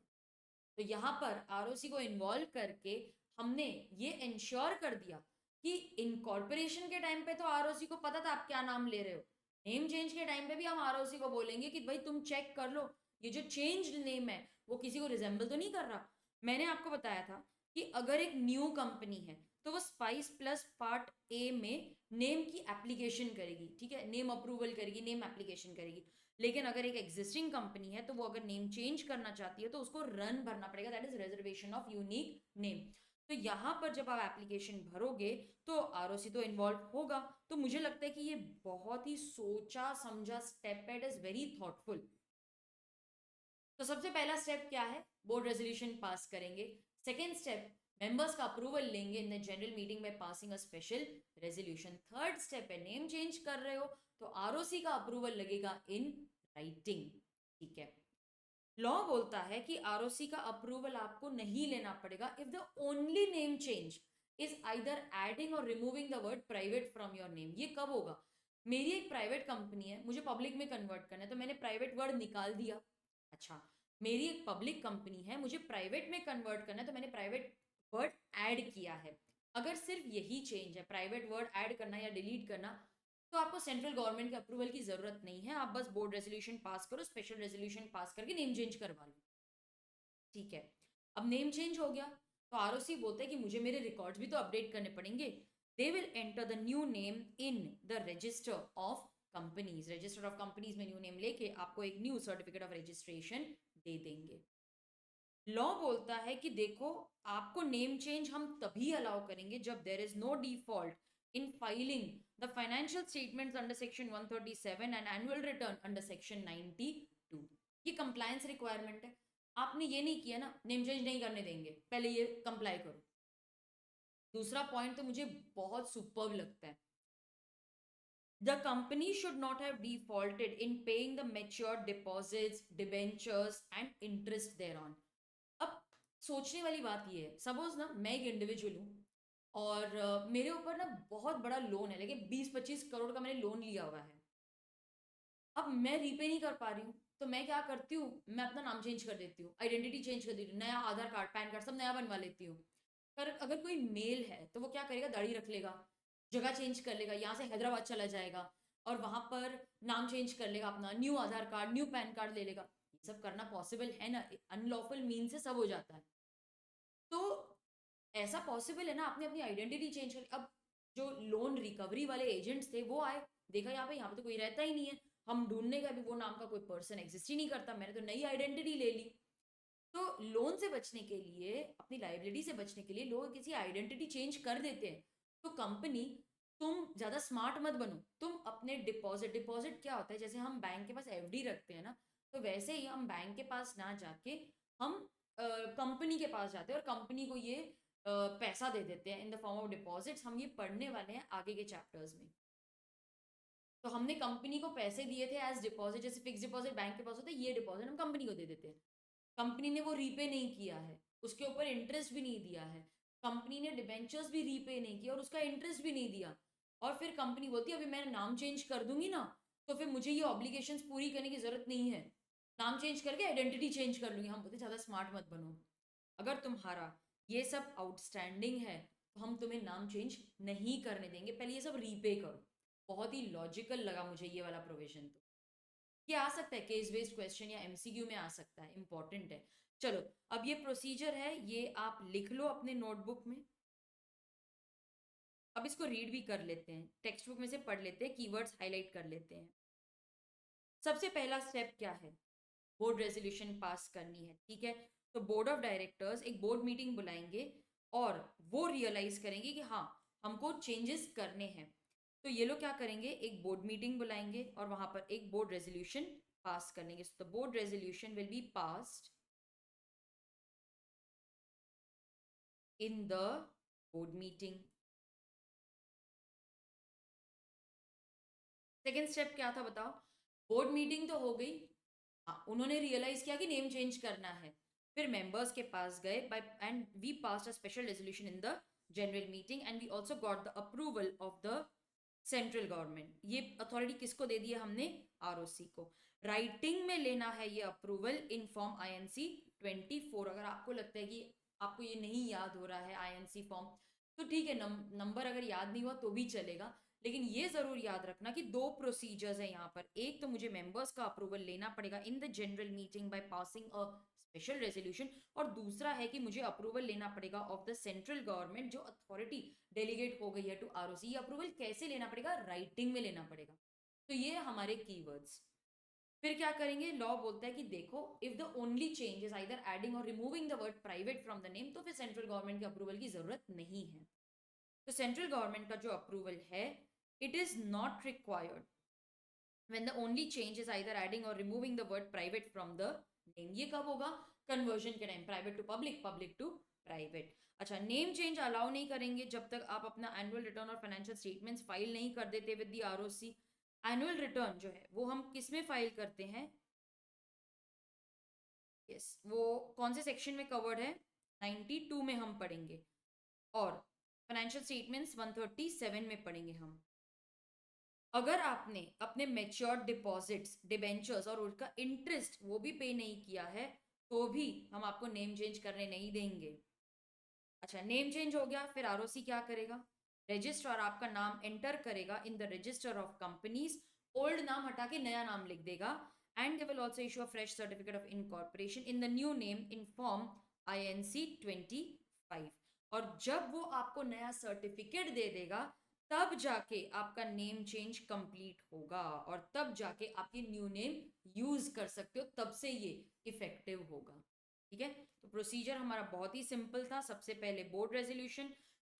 तो यहाँ पर आरओसी को इन्वॉल्व करके हमने ये इंश्योर कर दिया कि इनकॉर्पोरेशन के टाइम पे तो आरओसी को पता था आप क्या नाम ले रहे हो, नेम चेंज के टाइम पे भी हम आरओसी को बोलेंगे कि भाई तुम चेक कर लो ये जो चेंज नेम है वो किसी को रिजेंबल तो नहीं कर रहा। मैंने आपको बताया था कि अगर एक न्यू कंपनी है तो वो स्पाइस प्लस पार्ट ए में नेम की एप्लीकेशन करेगी, ठीक है, नेम अप्रूवल करेगी, नेम एप्लीकेशन करेगी। लेकिन अगर एक एग्जिस्टिंग कंपनी है तो वो अगर नेम चेंज करना चाहती है तो उसको रन भरना पड़ेगा, that is reservation of unique name. तो यहाँ पर जब आप एप्लीकेशन भरोगे तो आरओसी तो इन्वॉल्व होगा। तो मुझे लगता है कि ये बहुत ही सोचा समझा स्टेप है, इट इज वेरी थॉटफुल। तो सबसे पहला स्टेप क्या है? बोर्ड रेजोल्यूशन पास करेंगे। सेकेंड स्टेप, मेंबर्स का अप्रूवल लेंगे इन the general meeting by passing a special resolution. Third step है नेम चेंज कर रहे हो तो आरओसी का अप्रूवल लगेगा इन राइटिंग, ठीक है। लॉ बोलता है कि आरओसी का अप्रूवल आपको नहीं लेना पड़ेगा if the only name change is either adding or removing the word private from your name. ये कब होगा? मेरी एक प्राइवेट कंपनी है, मुझे पब्लिक में कन्वर्ट करना है तो मैंने प्राइवेट वर्ड निकाल दिया। अच्छा, मेरी एक पब्लिक कंपनी है, मुझे प्राइवेट में कन्वर्ट करना है तो मैंने प्राइवेट वर्ड ऐड किया है। अगर सिर्फ यही चेंज है, प्राइवेट वर्ड ऐड करना या डिलीट करना, तो आपको सेंट्रल गवर्नमेंट के अप्रूवल की जरूरत नहीं है, आप बस बोर्ड रेजोल्यूशन पास करो, स्पेशल रेजोल्यूशन पास करके नेम चेंज करवा लो, ठीक है। अब नेम चेंज हो गया तो आरओसी बोलते हैं कि मुझे मेरे रिकॉर्ड्स भी तो अपडेट करने पड़ेंगे। They will enter the new name in the register of companies. Register of companies में न्यू नेम लेके आपको एक न्यू सर्टिफिकेट ऑफ रजिस्ट्रेशन दे देंगे। लॉ बोलता है कि देखो आपको नेम चेंज हम तभी अलाउ करेंगे जब there is no default in filing the financial statements under section 137 and annual return under section 92। ये कंप्लायंस रिक्वायरमेंट है। आपने ये नहीं किया ना, नेम चेंज नहीं करने देंगे, पहले ये कंप्लाई करो। दूसरा पॉइंट तो मुझे बहुत सुपर्ब लगता है, the company should not have defaulted in paying the matured deposits, debentures and interest thereon. अब सोचने वाली बात ये है, सपोज ना मैं एक इंडिविजुअल हूँ और मेरे ऊपर ना बहुत बड़ा लोन है, लेकिन 20-25 करोड़ का मैंने लोन लिया हुआ है। अब मैं रीपे नहीं कर पा रही हूँ तो मैं क्या करती हूँ, मैं अपना नाम चेंज कर देती हूँ, आइडेंटिटी चेंज कर देती हूँ, नया आधार कार्ड पैन कार्ड सब नया बनवा लेती हूँ। पर अगर कोई मेल है तो वो क्या करेगा, दाढ़ी रख लेगा, जगह चेंज कर लेगा, यहाँ से हैदराबाद चला जाएगा और वहां पर नाम चेंज कर लेगा, अपना न्यू आधार कार्ड न्यू पैन कार्ड ले लेगा। ये सब करना पॉसिबल है ना? अनलॉफुल मीन से सब हो जाता है। तो ऐसा पॉसिबल है ना, आपने अपनी आइडेंटिटी चेंज कर। अब जो लोन रिकवरी वाले एजेंट्स थे वो आए, देखा यहाँ पे तो कोई रहता ही नहीं है, हम ढूंढने का भी वो नाम का कोई पर्सन एग्जिस्ट ही नहीं करता, मैंने तो नई आइडेंटिटी ले ली। तो लोन से बचने के लिए, अपनी लाइबिलिटी से बचने के लिए लोग किसी आइडेंटिटी चेंज कर देते हैं। तो कंपनी, तुम ज्यादा स्मार्ट मत बनो, तुम अपने डिपॉजिट, डिपॉजिट क्या होता है, जैसे हम बैंक के पास एफडी रखते हैं ना, तो वैसे ही हम बैंक के पास ना जाके हम कंपनी के पास जाते हैं और कंपनी को ये पैसा दे देते हैं in the form of deposits. हम ये पढ़ने वाले हैं आगे के चैप्टर्स में। तो हमने कंपनी को पैसे दिए थे एज डिपॉजिट, जैसे फिक्स डिपॉजिट बैंक के पास होता है, ये डिपॉजिट हम कंपनी को दे देते हैं। कंपनी ने वो रीपे नहीं किया है, उसके ऊपर इंटरेस्ट भी नहीं दिया है, कंपनी ने डिबेंचर्स भी रीपे नहीं किया और उसका इंटरेस्ट भी नहीं दिया, और फिर कंपनी बोलती है अभी मैं नाम चेंज कर दूंगी ना तो फिर मुझे ये ऑब्लिगेशंस पूरी करने की ज़रूरत नहीं है, नाम चेंज करके आइडेंटिटी चेंज कर लूँगी। हम बोलते ज़्यादा स्मार्ट मत बनो, अगर तुम्हारा ये सब आउटस्टैंडिंग है तो हम तुम्हें नाम चेंज नहीं करने देंगे, पहले ये सब रीपे करो। बहुत ही लॉजिकल लगा मुझे ये वाला प्रोविजन। तो ये आ सकता है केस बेस्ड क्वेश्चन या एमसीक्यू में आ सकता है, इंपॉर्टेंट है। चलो, अब ये प्रोसीजर है, ये आप लिख लो अपने नोटबुक में। अब इसको रीड भी कर लेते हैं, टेक्स्ट बुक में से पढ़ लेते हैं, कीवर्ड्स हाईलाइट कर लेते हैं। सबसे पहला स्टेप क्या है? बोर्ड रेजोल्यूशन पास करनी है, ठीक है। तो बोर्ड ऑफ डायरेक्टर्स एक बोर्ड मीटिंग बुलाएंगे और वो रियलाइज करेंगे कि हाँ, हमको चेंजेस करने हैं। तो ये लोग क्या करेंगे, एक बोर्ड मीटिंग बुलाएंगे और वहां पर एक बोर्ड रेजोल्यूशन पास कर लेंगे। तो board resolution will be passed in the board meeting. Second step क्या था बताओ? बोर्ड मीटिंग तो हो गई, हाँ, उन्होंने रियलाइज किया कि नेम चेंज करना है, फिर मेंबर्स के पास गए by and we passed a special resolution in the general meeting and we also got the approval of the central government. ये अथॉरिटी किसको दे दी है हमने? आरओसी को। राइटिंग में लेना है ये अप्रूवल इन फॉर्म आईएनसी 24। अगर आपको लगता है कि आपको ये नहीं याद हो रहा है आईएनसी फॉर्म, तो ठीक है, नंबर अगर याद नहीं हुआ तो भी चलेगा, लेकिन ये जरूर याद रखना कि दो प्रोसीजर्स है यहाँ पर। एक तो मुझे मेंबर्स का अप्रूवल लेना पड़ेगा इन the general meeting by passing a special resolution, और दूसरा है कि मुझे अप्रूवल लेना पड़ेगा ऑफ द सेंट्रल गवर्नमेंट, जो अथॉरिटी डेलीगेट हो गई है टू आरओसी। ये अप्रूवल कैसे लेना पड़ेगा? राइटिंग में लेना पड़ेगा। तो ये हमारे कीवर्ड्स। फिर क्या करेंगे? लॉ बोलता है कि देखो, if the only change is either adding or removing the word private from the name, तो फिर सेंट्रल गवर्नमेंट के अप्रूवल की जरूरत नहीं है। तो सेंट्रल गवर्नमेंट का जो अप्रूवल है, it is not required when the only change is either adding or removing the word private from the name। ये कब होगा? कन्वर्जन के time, private to public, public to private. अच्छा, नेम चेंज अलाउ नहीं करेंगे जब तक आप अपना एनुअल रिटर्न और फाइनेंशियल स्टेटमेंट्स फाइल नहीं कर देते with the ROC. Annual return जो है वो हम किस में फाइल करते हैं? यस, वो कौन से सेक्शन में कवर्ड है? 92 में हम पढ़ेंगे, और फाइनेंशियल स्टेटमेंट्स 137 में पढ़ेंगे हम। अगर आपने अपने मेच्योर्ड डिपॉजिट्स, डिबेंचर्स और उनका इंटरेस्ट वो भी पे नहीं किया है, तो भी हम आपको नेम चेंज करने नहीं देंगे। अच्छा, नेम चेंज हो गया, फिर आरओसी क्या करेगा? रजिस्ट्रार आपका नाम एंटर करेगा इन the register of companies, old नाम हटा के नया नाम लिख देगा, and they will also issue a fresh certificate of incorporation in the new name in form INC 25। और जब वो आपको नया सर्टिफिकेट दे देगा, तब जाके आपका नेम चेंज कंप्लीट होगा और तब जाके आप ये न्यू नेम यूज कर सकते हो, तब से ये इफेक्टिव होगा। ठीक है, तो प्रोसीजर हमारा बहुत ही सिंपल था। सबसे पहले बोर्ड रेजोल्यूशन,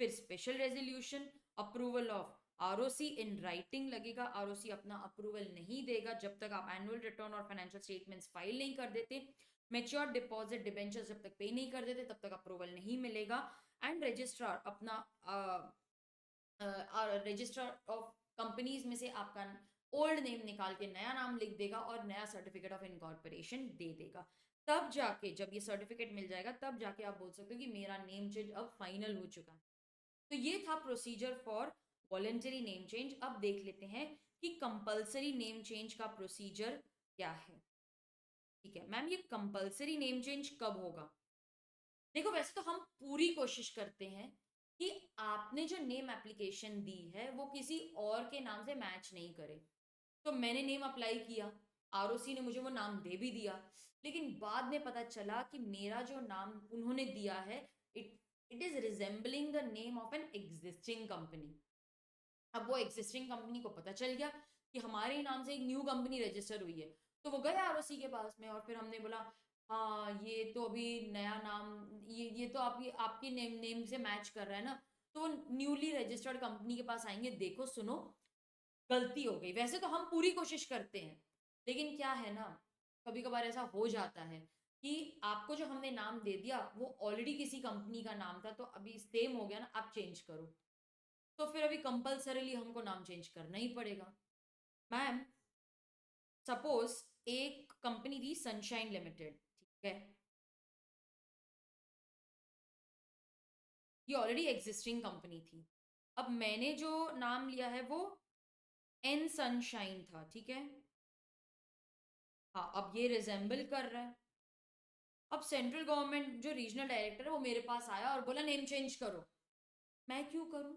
फिर special resolution, approval of ROC in writing लगेगा। आरओसी अपना अप्रूवल नहीं देगा जब तक आप एनुअल रिटर्न और फाइनेंशियल स्टेटमेंट्स फाइल नहीं कर देते। मेच्योर डिपॉजिट डिबेंचर जब तक पे नहीं कर देते तब तक अप्रूवल नहीं मिलेगा। एंड रजिस्ट्रार अपना रजिस्टर ऑफ कंपनीज में से आपका ओल्ड नेम निकाल के नया नाम लिख देगा और नया सर्टिफिकेट ऑफ इनकॉर्पोरेशन दे देगा। तब जाके जब ये सर्टिफिकेट मिल जाएगा, तब जाके आप बोल सकते हो कि मेरा नेम चेंज अब फाइनल हो चुका है। तो ये था procedure for voluntary name change. अब देख लेते हैं कि कंपलसरी नेम चेंज का प्रोसीजर क्या है। ठीक है मैम, ये कंपलसरी नेम चेंज कब होगा? देखो, वैसे तो हम पूरी कोशिश करते हैं कि आपने जो नेम एप्लीकेशन दी है वो किसी और के नाम से मैच नहीं करे। तो मैंने नेम अप्लाई किया, आरओसी ने मुझे वो नाम दे भी दिया, लेकिन बाद में पता चला कि मेरा जो नाम उन्होंने दिया है, it it is resembling the name of an existing company. अब वो एग्जिस्टिंग कंपनी को पता चल गया कि हमारे ही नाम से एक न्यू कंपनी रजिस्टर हुई है, तो वो गए आरओसी के पास में और फिर हमने बोला हाँ ये तो अभी नया नाम, ये तो आपकी नेम से मैच कर रहा है ना। तो न्यूली रजिस्टर्ड कंपनी के पास आएंगे, देखो सुनो गलती हो गई। वैसे तो हम पूरी कोशिश करते हैं, लेकिन क्या है ना, कभी कभार ऐसा हो जाता है कि आपको जो हमने नाम दे दिया वो ऑलरेडी किसी कंपनी का नाम था, तो अभी सेम हो गया ना, आप चेंज करो, तो फिर अभी कंपलसरीली हमको नाम चेंज करना ही पड़ेगा। मैम, सपोज एक कंपनी थी सनशाइन लिमिटेड, ठीक है, ये ऑलरेडी एग्जिस्टिंग कंपनी थी। अब मैंने जो नाम लिया है वो एन सनशाइन था, ठीक है। हाँ, अब ये रिजेंबल कर रहा है। अब सेंट्रल गवर्नमेंट जो रीजनल डायरेक्टर है वो मेरे पास आया और बोला नेम चेंज करो। मैं क्यों करूं?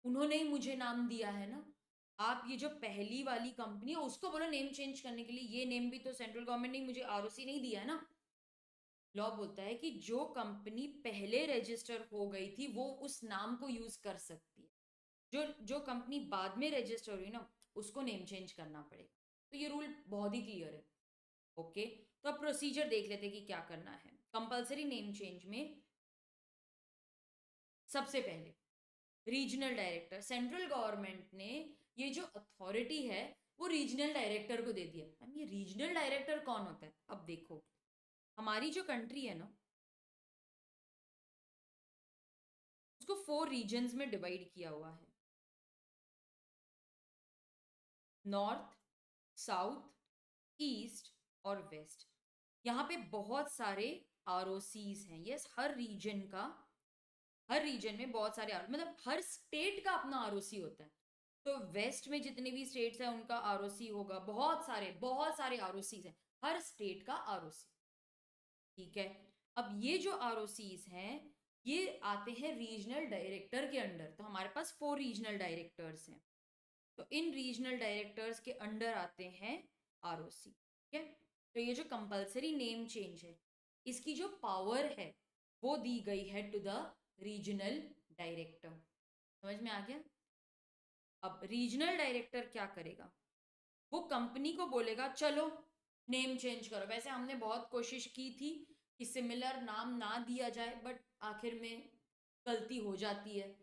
उन्होंने ही मुझे नाम दिया है ना। आप ये जो पहली वाली कंपनी है उसको बोलो नेम चेंज करने के लिए, ये नेम भी तो सेंट्रल गवर्नमेंट ने मुझे आरओसी नहीं दिया है ना। लॉ बोलता है कि जो कंपनी पहले रजिस्टर हो गई थी वो उस नाम को यूज कर सकती है, जो जो कंपनी बाद में रजिस्टर हुई ना उसको नेम चेंज करना पड़ेगा। तो ये रूल बहुत ही क्लियर है। ओके, तो अब प्रोसीजर देख लेते हैं कि क्या करना है कंपलसरी नेम चेंज में। सबसे पहले रीजनल डायरेक्टर, सेंट्रल गवर्नमेंट ने ये जो अथॉरिटी है वो रीजनल डायरेक्टर को दे दिया। मैम ये रीजनल डायरेक्टर कौन होता है? अब देखो, हमारी जो कंट्री है ना उसको 4 रीजन्स में डिवाइड किया हुआ है। नॉर्थ, साउथ, ईस्ट और वेस्ट। यहाँ पे बहुत सारे आरओसीज हैं। यस, हर रीजन में बहुत सारे मतलब हर स्टेट का अपना आरओसी होता है। तो वेस्ट में जितने भी स्टेट्स हैं उनका आरओसी होगा, बहुत सारे आरओसीज हैं, हर स्टेट का आरओसी। ठीक है। अब ये जो आरओसीज हैं ये आते हैं रीजनल डायरेक्टर के अंडर। तो हमारे पास 4 रीजनल डायरेक्टर्स हैं। तो इन रीजनल डायरेक्टर्स के अंडर आते हैं आरओसी। ठीक है। तो ये जो कंपलसरी नेम चेंज है इसकी जो पावर है वो दी गई है टू द रीजनल डायरेक्टर। समझ में आ गया? अब रीजनल डायरेक्टर क्या करेगा? वो कंपनी को बोलेगा चलो नेम चेंज करो। वैसे हमने बहुत कोशिश की थी कि सिमिलर नाम ना दिया जाए, बट आखिर में गलती हो जाती है।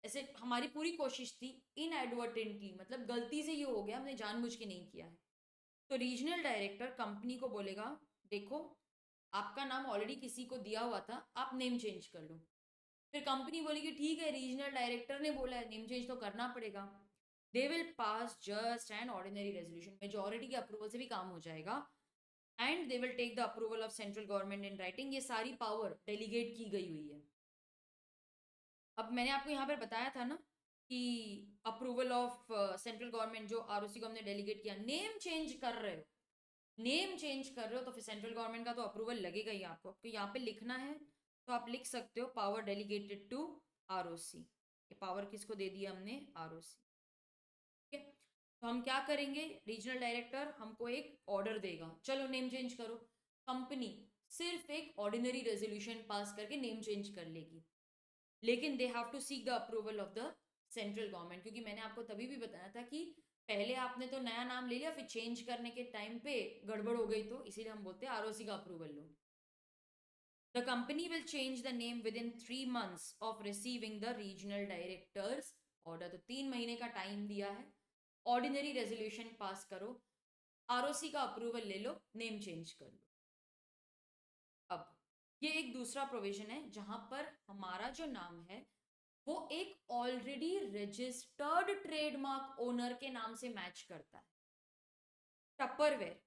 ऐसे हमारी पूरी कोशिश थी, इनएडवर्टेंटली मतलब गलती से ये हो गया, हमने जानबूझ के नहीं किया है। तो रीजनल डायरेक्टर कंपनी को बोलेगा देखो आपका नाम ऑलरेडी किसी को दिया हुआ था, आप नेम चेंज कर लो। फिर कंपनी बोलेगी ठीक है रीजनल डायरेक्टर ने बोला है नेम चेंज तो करना पड़ेगा। They will pass just and ordinary resolution, majority के अप्रूवल से भी काम हो जाएगा। And they will take the approval of central government in writing. ये सारी पावर डेलीगेट की गई हुई है। अब मैंने आपको यहाँ पर बताया था ना कि अप्रूवल ऑफ सेंट्रल गवर्नमेंट जो आरओसी को हमने डेलीगेट किया। नेम चेंज कर रहे हो, नेम चेंज कर रहे हो तो फिर सेंट्रल गवर्नमेंट का तो अप्रूवल लगेगा ही आपको। तो यहाँ पे लिखना है तो आप लिख सकते हो पावर डेलीगेटेड टू आरओसी। ये पावर किसको दे दिया हमने? आरओसी। ठीक है। तो हम क्या करेंगे, रीजनल डायरेक्टर हमको एक ऑर्डर देगा चलो नेम चेंज करो। कंपनी सिर्फ एक ऑर्डिनरी रेजोल्यूशन पास करके नेम चेंज कर लेगी, लेकिन they have to seek the approval of the central government. क्योंकि मैंने आपको तभी भी बताया था कि पहले आपने तो नया नाम ले लिया, फिर चेंज करने के टाइम पे गड़बड़ हो गई, तो इसीलिए हम बोलते हैं आरओसी का approval low. The company will change the name within 3 months of receiving the regional directors order. तो 3 महीने का टाइम दिया है, ऑर्डिनरी रेजोल्यूशन पास करो, आरओसी का अप्रूवल ले लो, नेम चेंज कर लो। अब ये एक दूसरा प्रोविजन है जहां पर हमारा जो नाम है वो एक ऑलरेडी रजिस्टर्ड ट्रेडमार्क ओनर के नाम से मैच करता है। टपरवेयर,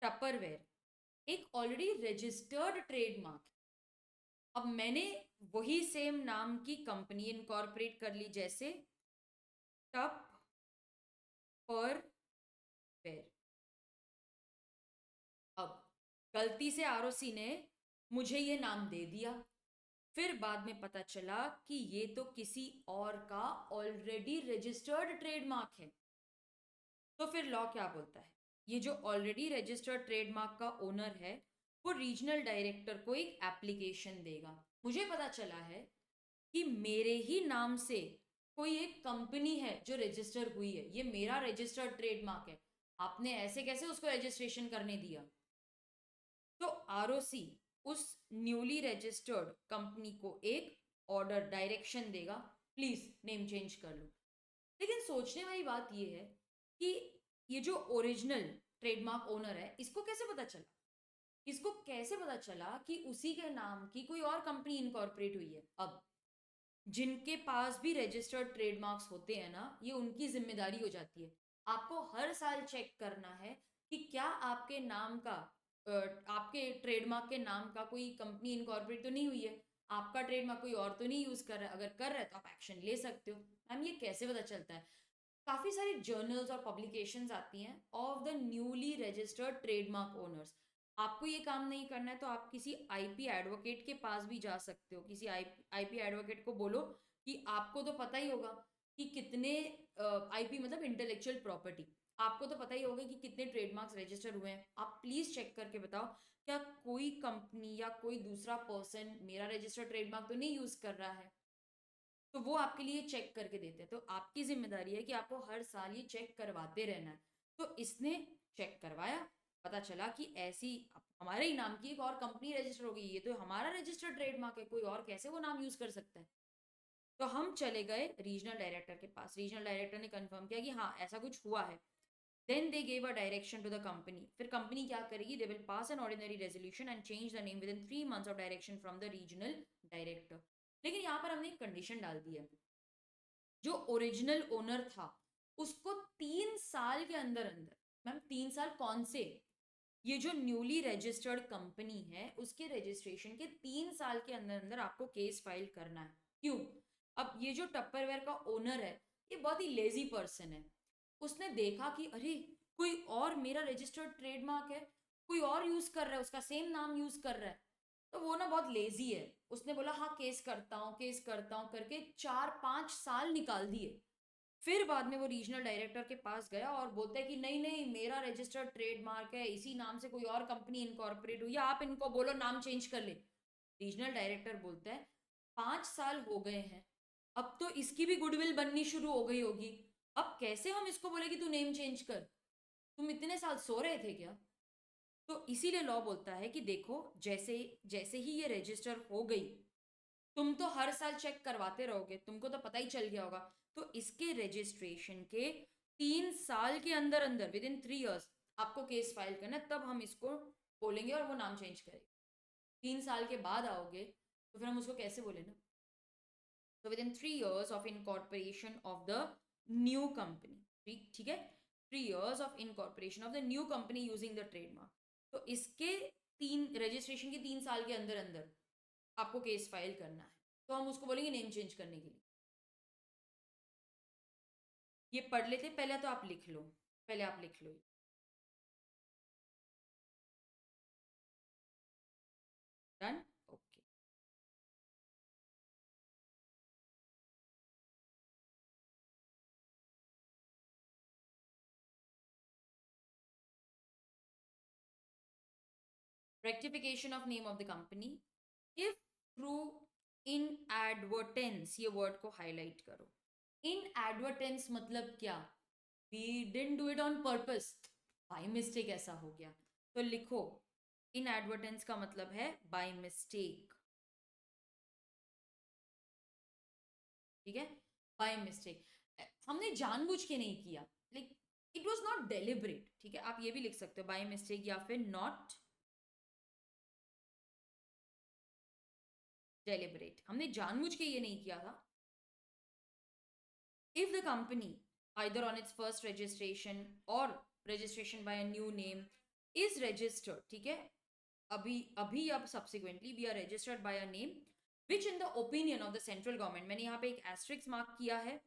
टपरवेयर एक ऑलरेडी रजिस्टर्ड ट्रेडमार्क। अब मैंने वही सेम नाम की कंपनी इनकॉर्पोरेट कर ली, जैसे टप पर वेयर। अब गलती से आरओसी ने मुझे ये नाम दे दिया, फिर बाद में पता चला कि ये तो किसी और का ऑलरेडी रजिस्टर्ड ट्रेडमार्क है। तो फिर लॉ क्या बोलता है? ये जो ऑलरेडी रजिस्टर्ड ट्रेडमार्क का ओनर है वो रीजनल डायरेक्टर को एक एप्लीकेशन देगा। मुझे पता चला है कि मेरे ही नाम से कोई एक कंपनी है जो रजिस्टर हुई है, ये मेरा रजिस्टर्ड ट्रेडमार्क है, आपने ऐसे कैसे उसको रजिस्ट्रेशन करने दिया? तो आरओसी उस न्यूली रजिस्टर्ड कंपनी को एक ऑर्डर डायरेक्शन देगा प्लीज नेम चेंज कर लो। लेकिन सोचने वाली बात यह है कि ये जो ओरिजिनल ट्रेडमार्क ओनर है इसको कैसे पता चला? इसको कैसे पता चला कि उसी के नाम की कोई और कंपनी इनकॉर्पोरेट हुई है? अब जिनके पास भी रजिस्टर्ड ट्रेडमार्क्स होते हैं ना, ये उनकी जिम्मेदारी हो जाती है। आपको हर साल चेक करना है कि क्या आपके नाम का आपके ट्रेडमार्क के नाम का कोई कंपनी इनकॉर्पोरेट तो नहीं हुई है। आपका ट्रेडमार्क कोई और तो नहीं यूज कर रहा है, अगर कर रहा है तो आप एक्शन ले सकते हो। मैम ये कैसे पता चलता है? काफी सारी जर्नल्स और पब्लिकेशंस आती हैं of the newly registered trademark owners. आपको ये काम नहीं करना है तो आप किसी आईपी एडवोकेट के पास भी जा सकते हो। किसी आईपी एडवोकेट को बोलो कि आपको तो पता ही होगा कि कितने आईपी मतलब इंटेलेक्चुअल प्रॉपर्टी, आपको तो पता ही होगा कि कितने ट्रेडमार्क्स रजिस्टर हुए हैं। आप प्लीज चेक करके बताओ क्या कोई कंपनी या कोई दूसरा पर्सन मेरा रजिस्टर्ड ट्रेडमार्क तो नहीं यूज कर रहा है। तो वो आपके लिए चेक करके देते हैं। तो आपकी जिम्मेदारी है कि आपको हर साल ये चेक करवाते रहना है। तो इसने चेक करवाया, पता चला कि ऐसी हमारे ही नाम की एक और कंपनी रजिस्टर हो गई, ये तो हमारा रजिस्टर्ड ट्रेडमार्क है, कोई और कैसे वो नाम यूज कर सकता है। तो हम चले गए रीजनल डायरेक्टर के पास। रीजनल डायरेक्टर ने कंफर्म किया कि हाँ ऐसा कुछ हुआ है। Then they gave a direction to the company. फिर कंपनी क्या करेगी, they will pass an ordinary resolution and change the name within 3 months of direction from the regional director. लेकिन यहाँ पर हमने एक कंडीशन डाल दी है, जो ओरिजिनल ओनर था उसको 3 साल के अंदर अंदर, मैम 3 साल कौन से, ये जो न्यूली रजिस्टर्ड कंपनी है उसके रजिस्ट्रेशन के 3 साल के अंदर अंदर आपको केस फाइल करना है। क्यों? अब ये जो टप्परवेयर का ओनर है ये बहुत ही लेजी पर्सन है। उसने देखा कि अरे कोई और मेरा रजिस्टर्ड ट्रेडमार्क है, कोई और यूज कर रहा है, उसका सेम नाम यूज कर रहा है। तो वो ना बहुत लेजी है, उसने बोला हाँ केस करता हूँ करके 4-5 साल निकाल दिए। फिर बाद में वो रीजनल डायरेक्टर के पास गया और बोलता है कि नहीं नहीं मेरा रजिस्टर्ड ट्रेडमार्क है, इसी नाम से कोई और कंपनी इनकॉर्पोरेट हुई है, आप इनको बोलो नाम चेंज कर ले। रीजनल डायरेक्टर बोलता है 5 साल हो गए हैं, अब तो इसकी भी गुडविल बननी शुरू हो गई होगी, अब कैसे हम इसको बोले कि तू नेम चेंज कर, तुम इतने साल सो रहे थे क्या? तो इसीलिए लॉ बोलता है कि देखो जैसे जैसे ही ये रजिस्टर हो गई, तुम तो हर साल चेक करवाते रहोगे, तुमको तो पता ही चल गया होगा। तो इसके रजिस्ट्रेशन के 3 साल के अंदर अंदर विद इन 3 years आपको केस फाइल करना है, तब हम इसको बोलेंगे और वो नाम चेंज करेंगे। 3 साल के बाद आओगे तो फिर हम उसको कैसे बोले ना। तो with in 3 years of incorporation of the new company, ठीक है, 3 years of incorporation of the new company using the trademark. तो इसके तीन रजिस्ट्रेशन के 3 साल के अंदर अंदर आपको केस फाइल करना है, तो हम उसको बोलेंगे नेम चेंज करने के लिए। ये पढ़ लेते पहले, तो आप लिख लो, पहले आप लिख लो। Done, okay. Rectification of name of the company if through inadvertence, ये वर्ड को हाईलाइट करो। इन एडवर्टेंस मतलब क्या? We didn't do it on purpose, by mistake ऐसा हो गया। तो लिखो इन एडवर्टेंस का मतलब है बाय मिस्टेक, ठीक है, बाय मिस्टेक। हमने जानबूझ के नहीं किया, like it was not deliberate, ठीक है, आप ये भी लिख सकते हो बाय मिस्टेक या फिर नॉट डेलिबरेट, हमने जानबूझ के ये नहीं किया था। If the company, either on its first registration or registration by a new name, is registered, ठीक है, अभी अभी अब subsequently we are registered by a name which in the opinion of the central government, मैंने यहाँ पे एक एस्ट्रिक्स मार्क किया है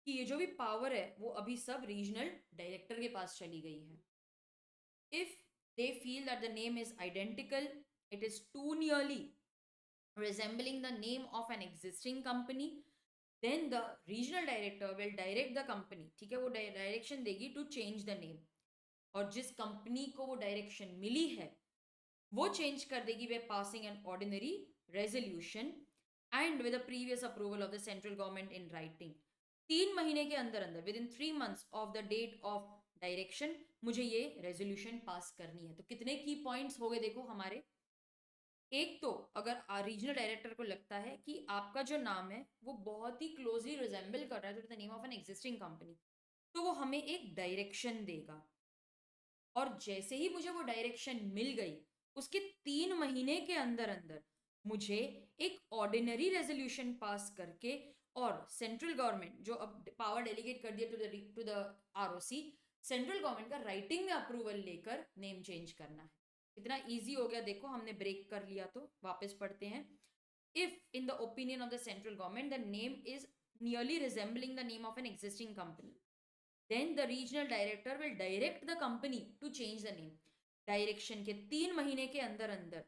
कि ये जो भी पावर है वो अभी सब रीजनल डायरेक्टर के पास चली गई है। If they feel that the name is identical, it is too nearly resembling the name of an existing company, then the regional director will direct the company, ठीक है, वो डायरेक्शन देगी टू चेंज द नेम। और जिस कंपनी को वो डायरेक्शन मिली है वो चेंज कर देगी by passing an ordinary resolution and with the previous approval of the central government in writing. 3 महीने के अंदर अंदर within 3 months of the date of direction मुझे ये रेजोल्यूशन पास करनी है। तो कितने की पॉइंट्स हो गए देखो हमारे। एक तो अगर रीजनल डायरेक्टर को लगता है कि आपका जो नाम है वो बहुत ही क्लोजली रिजेंबल कर रहा है to the name of an existing company, तो वो हमें एक डायरेक्शन देगा। और जैसे ही मुझे वो डायरेक्शन मिल गई उसके 3 महीने के अंदर अंदर मुझे एक ऑर्डिनरी रेजोल्यूशन पास करके और सेंट्रल गवर्नमेंट जो अब पावर डेलीगेट कर दिया to the ROC, central government का राइटिंग में अप्रूवल लेकर नेम चेंज करना है। इतना इजी हो गया देखो, हमने ब्रेक कर लिया। तो वापस पढ़ते हैं। if in the opinion of the central government the name is nearly resembling the name of an existing company, then the regional director will direct the company to change the name. Direction के 3 महीने के अंदर अंदर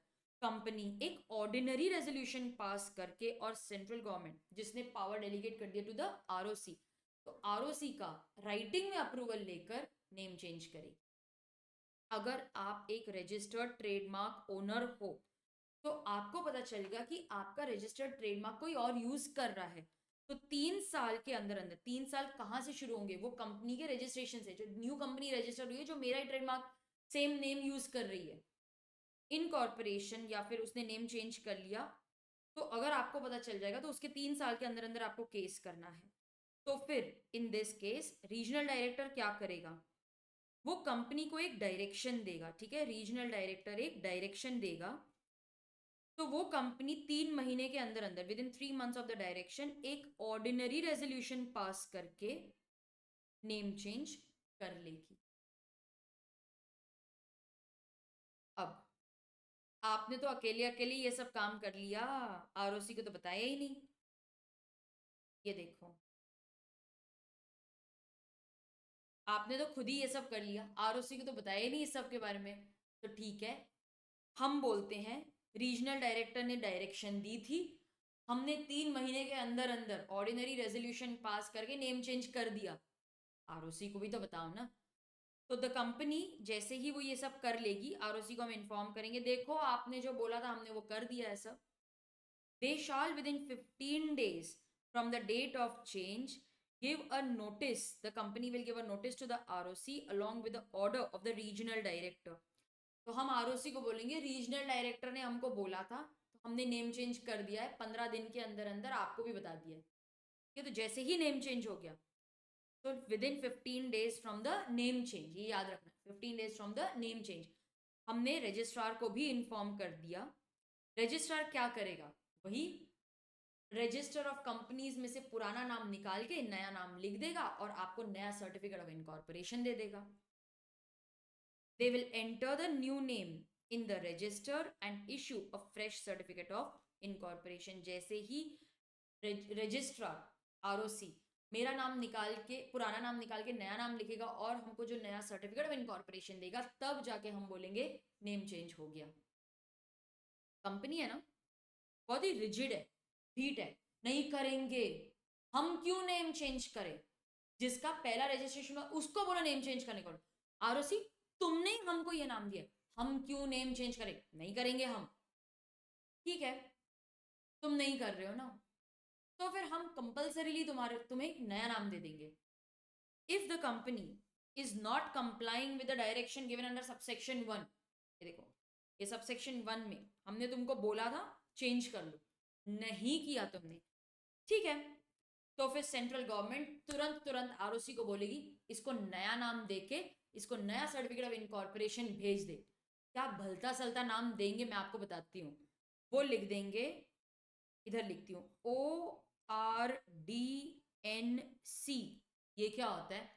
कंपनी एक ऑर्डिनरी रेजोल्यूशन पास करके, और सेंट्रल गवर्नमेंट जिसने पावर डेलीगेट कर दिया टू द आरओसी, तो आरओसी का राइटिंग में अप्रूवल लेकर नेम चेंज करेगी. अगर आप एक रजिस्टर्ड ट्रेडमार्क ओनर हो तो आपको पता चलेगा कि आपका रजिस्टर्ड ट्रेडमार्क कोई और यूज कर रहा है, तो 3 साल के अंदर अंदर, 3 साल कहाँ से शुरू होंगे, वो कंपनी के रजिस्ट्रेशन से, जो न्यू कंपनी रजिस्टर्ड हुई है, जो मेरा ही ट्रेडमार्क सेम नेम यूज कर रही है. इनकॉर्पोरेशन या फिर उसने नेम चेंज कर लिया, तो अगर आपको पता चल जाएगा तो उसके 3 साल के अंदर अंदर आपको केस करना है. तो फिर in this case regional director क्या करेगा, वो कंपनी को एक डायरेक्शन देगा. ठीक है, रीजनल डायरेक्टर एक डायरेक्शन देगा, तो वो कंपनी 3 महीने के अंदर अंदर within 3 months of the direction एक ऑर्डिनरी रेजोल्यूशन पास करके नेम चेंज कर लेगी. अब आपने तो अकेले अकेले ये सब काम कर लिया, आरओसी को तो बताया ही नहीं. ये देखो, आपने तो खुद ही ये सब कर लिया, आरओसी को तो बताया ही नहीं इस सब के बारे में. तो ठीक है, हम बोलते हैं रीजनल डायरेक्टर ने डायरेक्शन दी थी, हमने 3 महीने के अंदर अंदर ऑर्डिनरी रेजोल्यूशन पास करके नेम चेंज कर दिया. आरओसी को भी तो बताओ ना. तो द कंपनी जैसे ही वो ये सब कर लेगी, आरओसी को हम इन्फॉर्म करेंगे, देखो आपने जो बोला था हमने वो कर दिया है सब. They shall within 15 days from the date of change give a notice, the company will give a notice to the ROC along with the order of the regional director. तो हम आरओसी को बोलेंगे रीजनल डायरेक्टर ने हमको बोला था, तो हमने नेम चेंज कर दिया है, 15 दिन के अंदर अंदर आपको भी बता दिया है. ठीक है, तो जैसे ही नेम चेंज हो गया, तो with in 15 days from the name change, ये याद रखना, 15 days from the name change, हमने रजिस्ट्रार को भी इन्फॉर्म कर दिया. रजिस्ट्रार क्या करेगा, वही रजिस्टर ऑफ कंपनीज में से पुराना नाम निकाल के नया नाम लिख देगा और आपको नया सर्टिफिकेट ऑफ इनकॉर्पोरेशन दे देगा. They will enter the new name in the register and issue a fresh certificate of incorporation. जैसे ही रजिस्ट्रार आरओसी मेरा नाम निकाल के, पुराना नाम निकाल के नया नाम लिखेगा और हमको जो नया सर्टिफिकेट ऑफ इनकॉर्पोरेशन देगा, तब जाके हम बोलेंगे नेम चेंज हो गया. कंपनी है ना, बहुत ही रिजिड है, ढीठ है, नहीं करेंगे. हम क्यों नेम चेंज करें, जिसका पहला रजिस्ट्रेशन हुआ उसको बोला नेम चेंज करने को. आरओसी तुमने हमको ये नाम दिया, हम क्यों नेम चेंज करें, नहीं करेंगे हम. ठीक है, तुम नहीं कर रहे हो ना, तो फिर हम कंपल्सरीली तुम्हें एक नया नाम दे देंगे. If the company is not complying with the direction given under subsection 1, ये देखो, ये सबसेक्शन 1 में हमने तुमको बोला था चेंज कर लो, नहीं किया तुमने. ठीक है, तो फिर सेंट्रल गवर्नमेंट तुरंत तुरंत आरओसी को बोलेगी इसको नया नाम देके इसको नया सर्टिफिकेट ऑफ इनकॉर्पोरेशन भेज दे. क्या भलता सलता नाम देंगे, मैं आपको बताती हूँ. वो लिख देंगे, इधर लिखती हूँ, ORDNC. ये क्या होता है,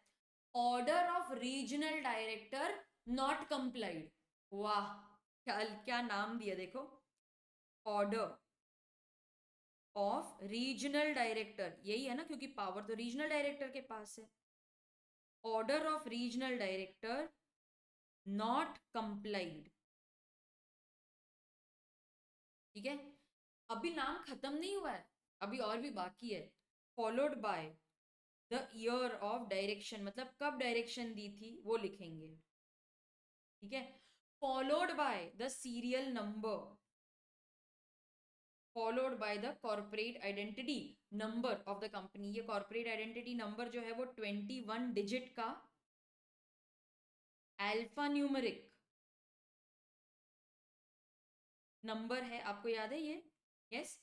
order of regional director not complied. वाह, क्या क्या नाम दिया देखो, ऑर्डर ऑफ रीजनल डायरेक्टर. यही है ना, क्योंकि पावर तो रीजनल डायरेक्टर के पास है. Order of regional director not complied. ठीक है, अभी नाम खत्म नहीं हुआ है, अभी और भी बाकी है. Followed by the year of direction, मतलब कब डायरेक्शन दी थी वो लिखेंगे. ठीक है, followed by the serial number, followed by the corporate identity number of the company. ये कॉर्पोरेट आइडेंटिटी नंबर जो है वो 21 डिजिट का अल्फा न्यूमेरिक नंबर है, आपको याद है ये. यस,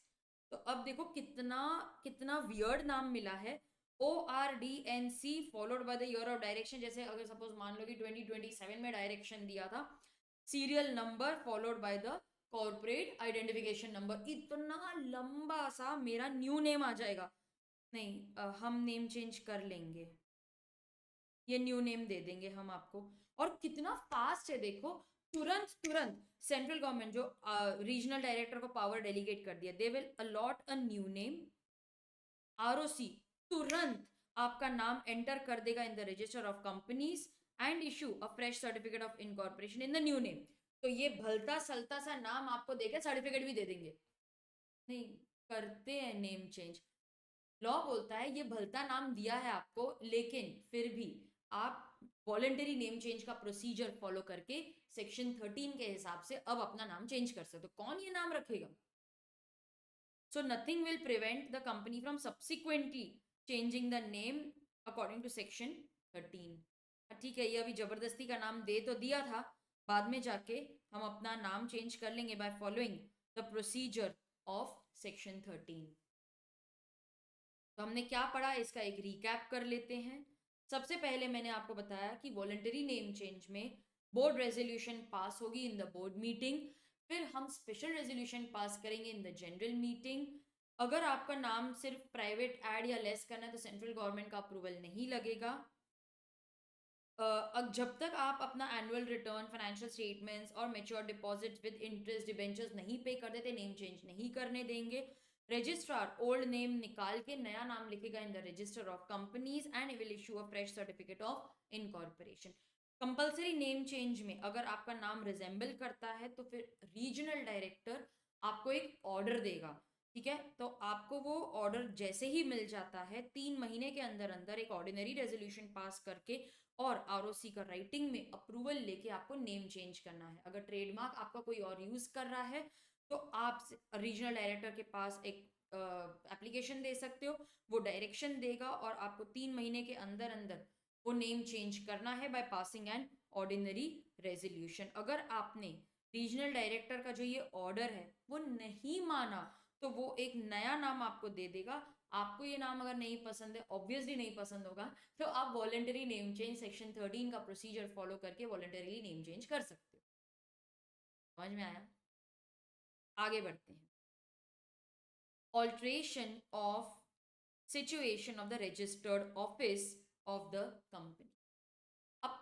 तो अब देखो कितना कितना वियर्ड नाम मिला है. ORDNC followed by the year of direction. जैसे अगर सपोज मान लो कि 2027 में डायरेक्शन दिया था, serial number followed by the corporate identification number. इतना लंबा सा मेरा न्यू नेम आ जाएगा. नहीं, हम नेम चेंज कर लेंगे, ये न्यू नेम दे देंगे हम आपको. और कितना फास्ट है देखो, तुरंत तुरंत सेंट्रल गवर्नमेंट जो रीजनल डायरेक्टर को पावर डेलीगेट कर दिया, they will allot a new name ROC, तुरंत आपका नाम एंटर कर देगा in the register of companies and issue a fresh certificate of incorporation in the new name. तो ये भलता सलता सा नाम आपको देगा, सर्टिफिकेट भी दे देंगे। नहीं करते हैं नेम चेंज। लॉ बोलता है ये भलता नाम दिया है आपको, लेकिन फिर भी आप वॉलेंटरी नेम चेंज का प्रोसीजर फॉलो करके सेक्शन 13 के हिसाब से अब अपना नाम चेंज कर सकते हो। कौन ये नाम रखेगा? So nothing will prevent the company from subsequently changing the name according to section 13। ठीक है, ये अभी जबरदस्ती का नाम दे तो दिया था, बाद में जाके हम अपना नाम चेंज कर लेंगे by following the procedure of section 13। तो हमने क्या पढ़ा, इसका एक रिकैप कर लेते हैं। सबसे पहले मैंने आपको बताया कि वॉलंटरी नेम चेंज में बोर्ड रेजोल्यूशन पास होगी इन द बोर्ड मीटिंग, फिर हम स्पेशल रेजोल्यूशन पास करेंगे इन द जनरल मीटिंग। अगर आपका नाम सिर्फ प्राइवेट ऐड या लेस करना है तो सेंट्रल गवर्नमेंट का अप्रूवल नहीं लगेगा। जब तक आप अपना एनुअल रिटर्न, फाइनेंशियल स्टेटमेंट्स और mature deposit with interest debentures नहीं पे कर देते, नेम चेंज नहीं करने देंगे। रजिस्ट्रार ओल्ड नेम निकाल के नया नाम लिखेगा इन the register of companies and will issue a fresh certificate of incorporation. Compulsory name change में अगर आपका नाम रिजेंबल करता है तो फिर रीजनल डायरेक्टर आपको एक ऑर्डर देगा। ठीक है, तो आपको वो ऑर्डर जैसे ही मिल जाता है 3 महीने के अंदर अंदर एक ऑर्डिनरी रेजोल्यूशन पास करके और आरओसी का राइटिंग में अप्रूवल लेके आपको नेम चेंज करना है। अगर ट्रेडमार्क आपका कोई और यूज कर रहा है तो आप रीजनल डायरेक्टर के पास एक एप्लीकेशन दे सकते हो, वो डायरेक्शन देगा और आपको 3 महीने के अंदर अंदर वो नेम चेंज करना है bye passing an ordinary resolution. अगर आपने रीजनल डायरेक्टर का जो ये ऑर्डर है वो नहीं माना तो वो एक नया नाम आपको दे देगा। आपको ये नाम अगर नहीं पसंद है, ऑब्वियसली नहीं पसंद होगा, तो आप वॉलेंटरी नेम चेंज सेक्शन 13 का प्रोसीजर फॉलो करके वॉलेंटरीली नेम चेंज कर सकते हो। समझ में आया? आगे बढ़ते हैं। Alteration of situation of the registered office of the company. अब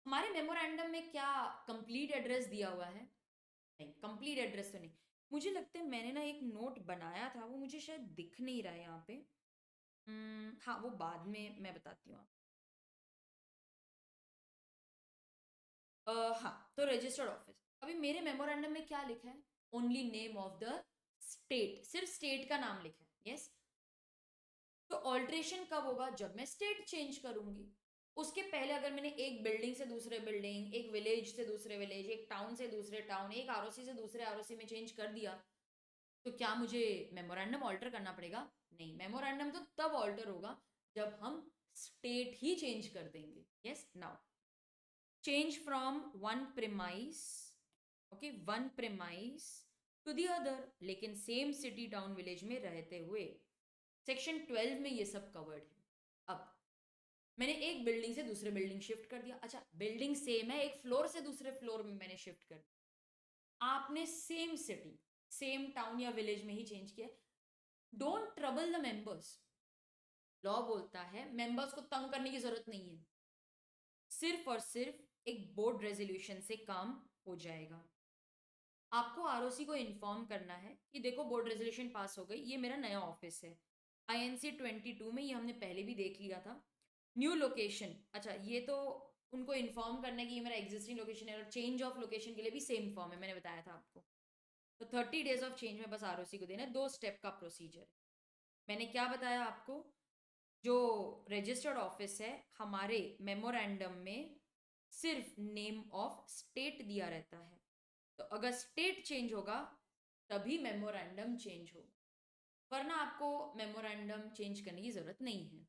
हमारे मेमोरेंडम में क्या कंप्लीट एड्रेस दिया हुआ है? नहीं, कंप्लीट एड्रेस तो नहीं। मुझे लगता है मैंने ना एक नोट बनाया था, वो मुझे शायद दिख नहीं रहा है यहाँ पे। हाँ, वो बाद में मैं बताती हूँ। हाँ, तो रजिस्टर्ड ऑफिस, अभी मेरे मेमोरेंडम में क्या लिखा है? Only name of the state, सिर्फ स्टेट का नाम लिखा है। यस, तो ऑल्ट्रेशन कब होगा? जब मैं स्टेट चेंज करूंगी। उसके पहले अगर मैंने एक बिल्डिंग से दूसरे बिल्डिंग, एक विलेज से दूसरे विलेज, एक टाउन से दूसरे टाउन, एक आरओसी से दूसरे आरओसी में चेंज कर दिया, तो क्या मुझे मेमोरेंडम ऑल्टर करना पड़ेगा? नहीं, मेमोरेंडम तो तब ऑल्टर होगा जब हम स्टेट ही चेंज कर देंगे। Yes, now change from one premise, okay, one premise to the other, लेकिन सेम सिटी टाउन विलेज में रहते हुए। सेक्शन 12 में ये सब कवर्ड है। अब मैंने एक बिल्डिंग से दूसरे बिल्डिंग शिफ्ट कर दिया। अच्छा, बिल्डिंग सेम है, एक फ्लोर से दूसरे फ्लोर में मैंने शिफ्ट कर दिया। आपने सेम सिटी, सेम टाउन या विलेज में ही चेंज किया। Don't trouble the members. Law बोलता है मेंबर्स को तंग करने की जरूरत नहीं है, सिर्फ और सिर्फ एक बोर्ड रेजोल्यूशन से काम हो जाएगा। आपको आरओसी को इन्फॉर्म करना है कि देखो बोर्ड रेजोल्यूशन पास हो गई, ये मेरा नया ऑफिस है। INC 22 में ये हमने पहले भी देख लिया था। न्यू लोकेशन, अच्छा ये तो उनको इन्फॉर्म करना है कि ये मेरा एग्जिस्टिंग लोकेशन है, और चेंज ऑफ लोकेशन के लिए भी सेम फॉर्म है, मैंने बताया था आपको। तो 30 डेज ऑफ चेंज में बस आरओसी को देना है, 2 स्टेप का प्रोसीजर। मैंने क्या बताया आपको? जो रजिस्टर्ड ऑफिस है हमारे मेमोरेंडम में सिर्फ नेम ऑफ स्टेट दिया रहता है, तो अगर स्टेट चेंज होगा तभी मेमोरेंडम चेंज होगा, वरना आपको मेमोरेंडम चेंज करने की जरूरत नहीं है।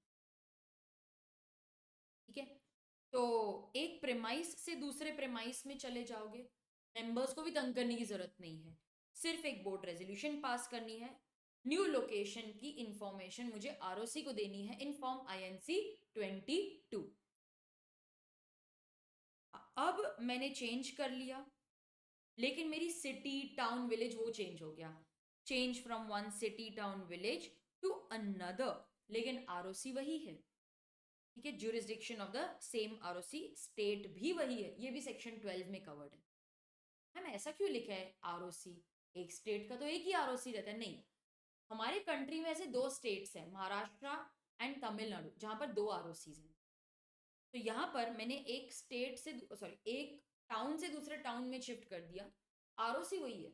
ठीक है, तो एक प्रेमाइस से दूसरे प्रेमाइस में चले जाओगे, मेंबर्स को भी तंग करने की जरूरत नहीं है, सिर्फ एक बोर्ड रेजोल्यूशन पास करनी है। न्यू लोकेशन की इंफॉर्मेशन मुझे आरओसी को देनी है इन फॉर्म INC 22। अब मैंने चेंज कर लिया, लेकिन मेरी सिटी टाउन विलेज वो चेंज हो गया। Change from one city town village to another, लेकिन आरओसी वही है। ठीक है, jurisdiction of the same ROC, state भी वही है, ये भी सेक्शन 12 में कवर्ड है। मैम ऐसा क्यों लिखा है आरओसी, एक स्टेट का तो एक ही आरओसी रहता है? नहीं, हमारे कंट्री में ऐसे दो स्टेट्स हैं, महाराष्ट्र एंड तमिलनाडु, जहाँ पर दो आरओसीज हैं। तो यहाँ पर मैंने एक स्टेट से सॉरी एक टाउन से दूसरे टाउन में शिफ्ट कर दिया, आरओसी वही है।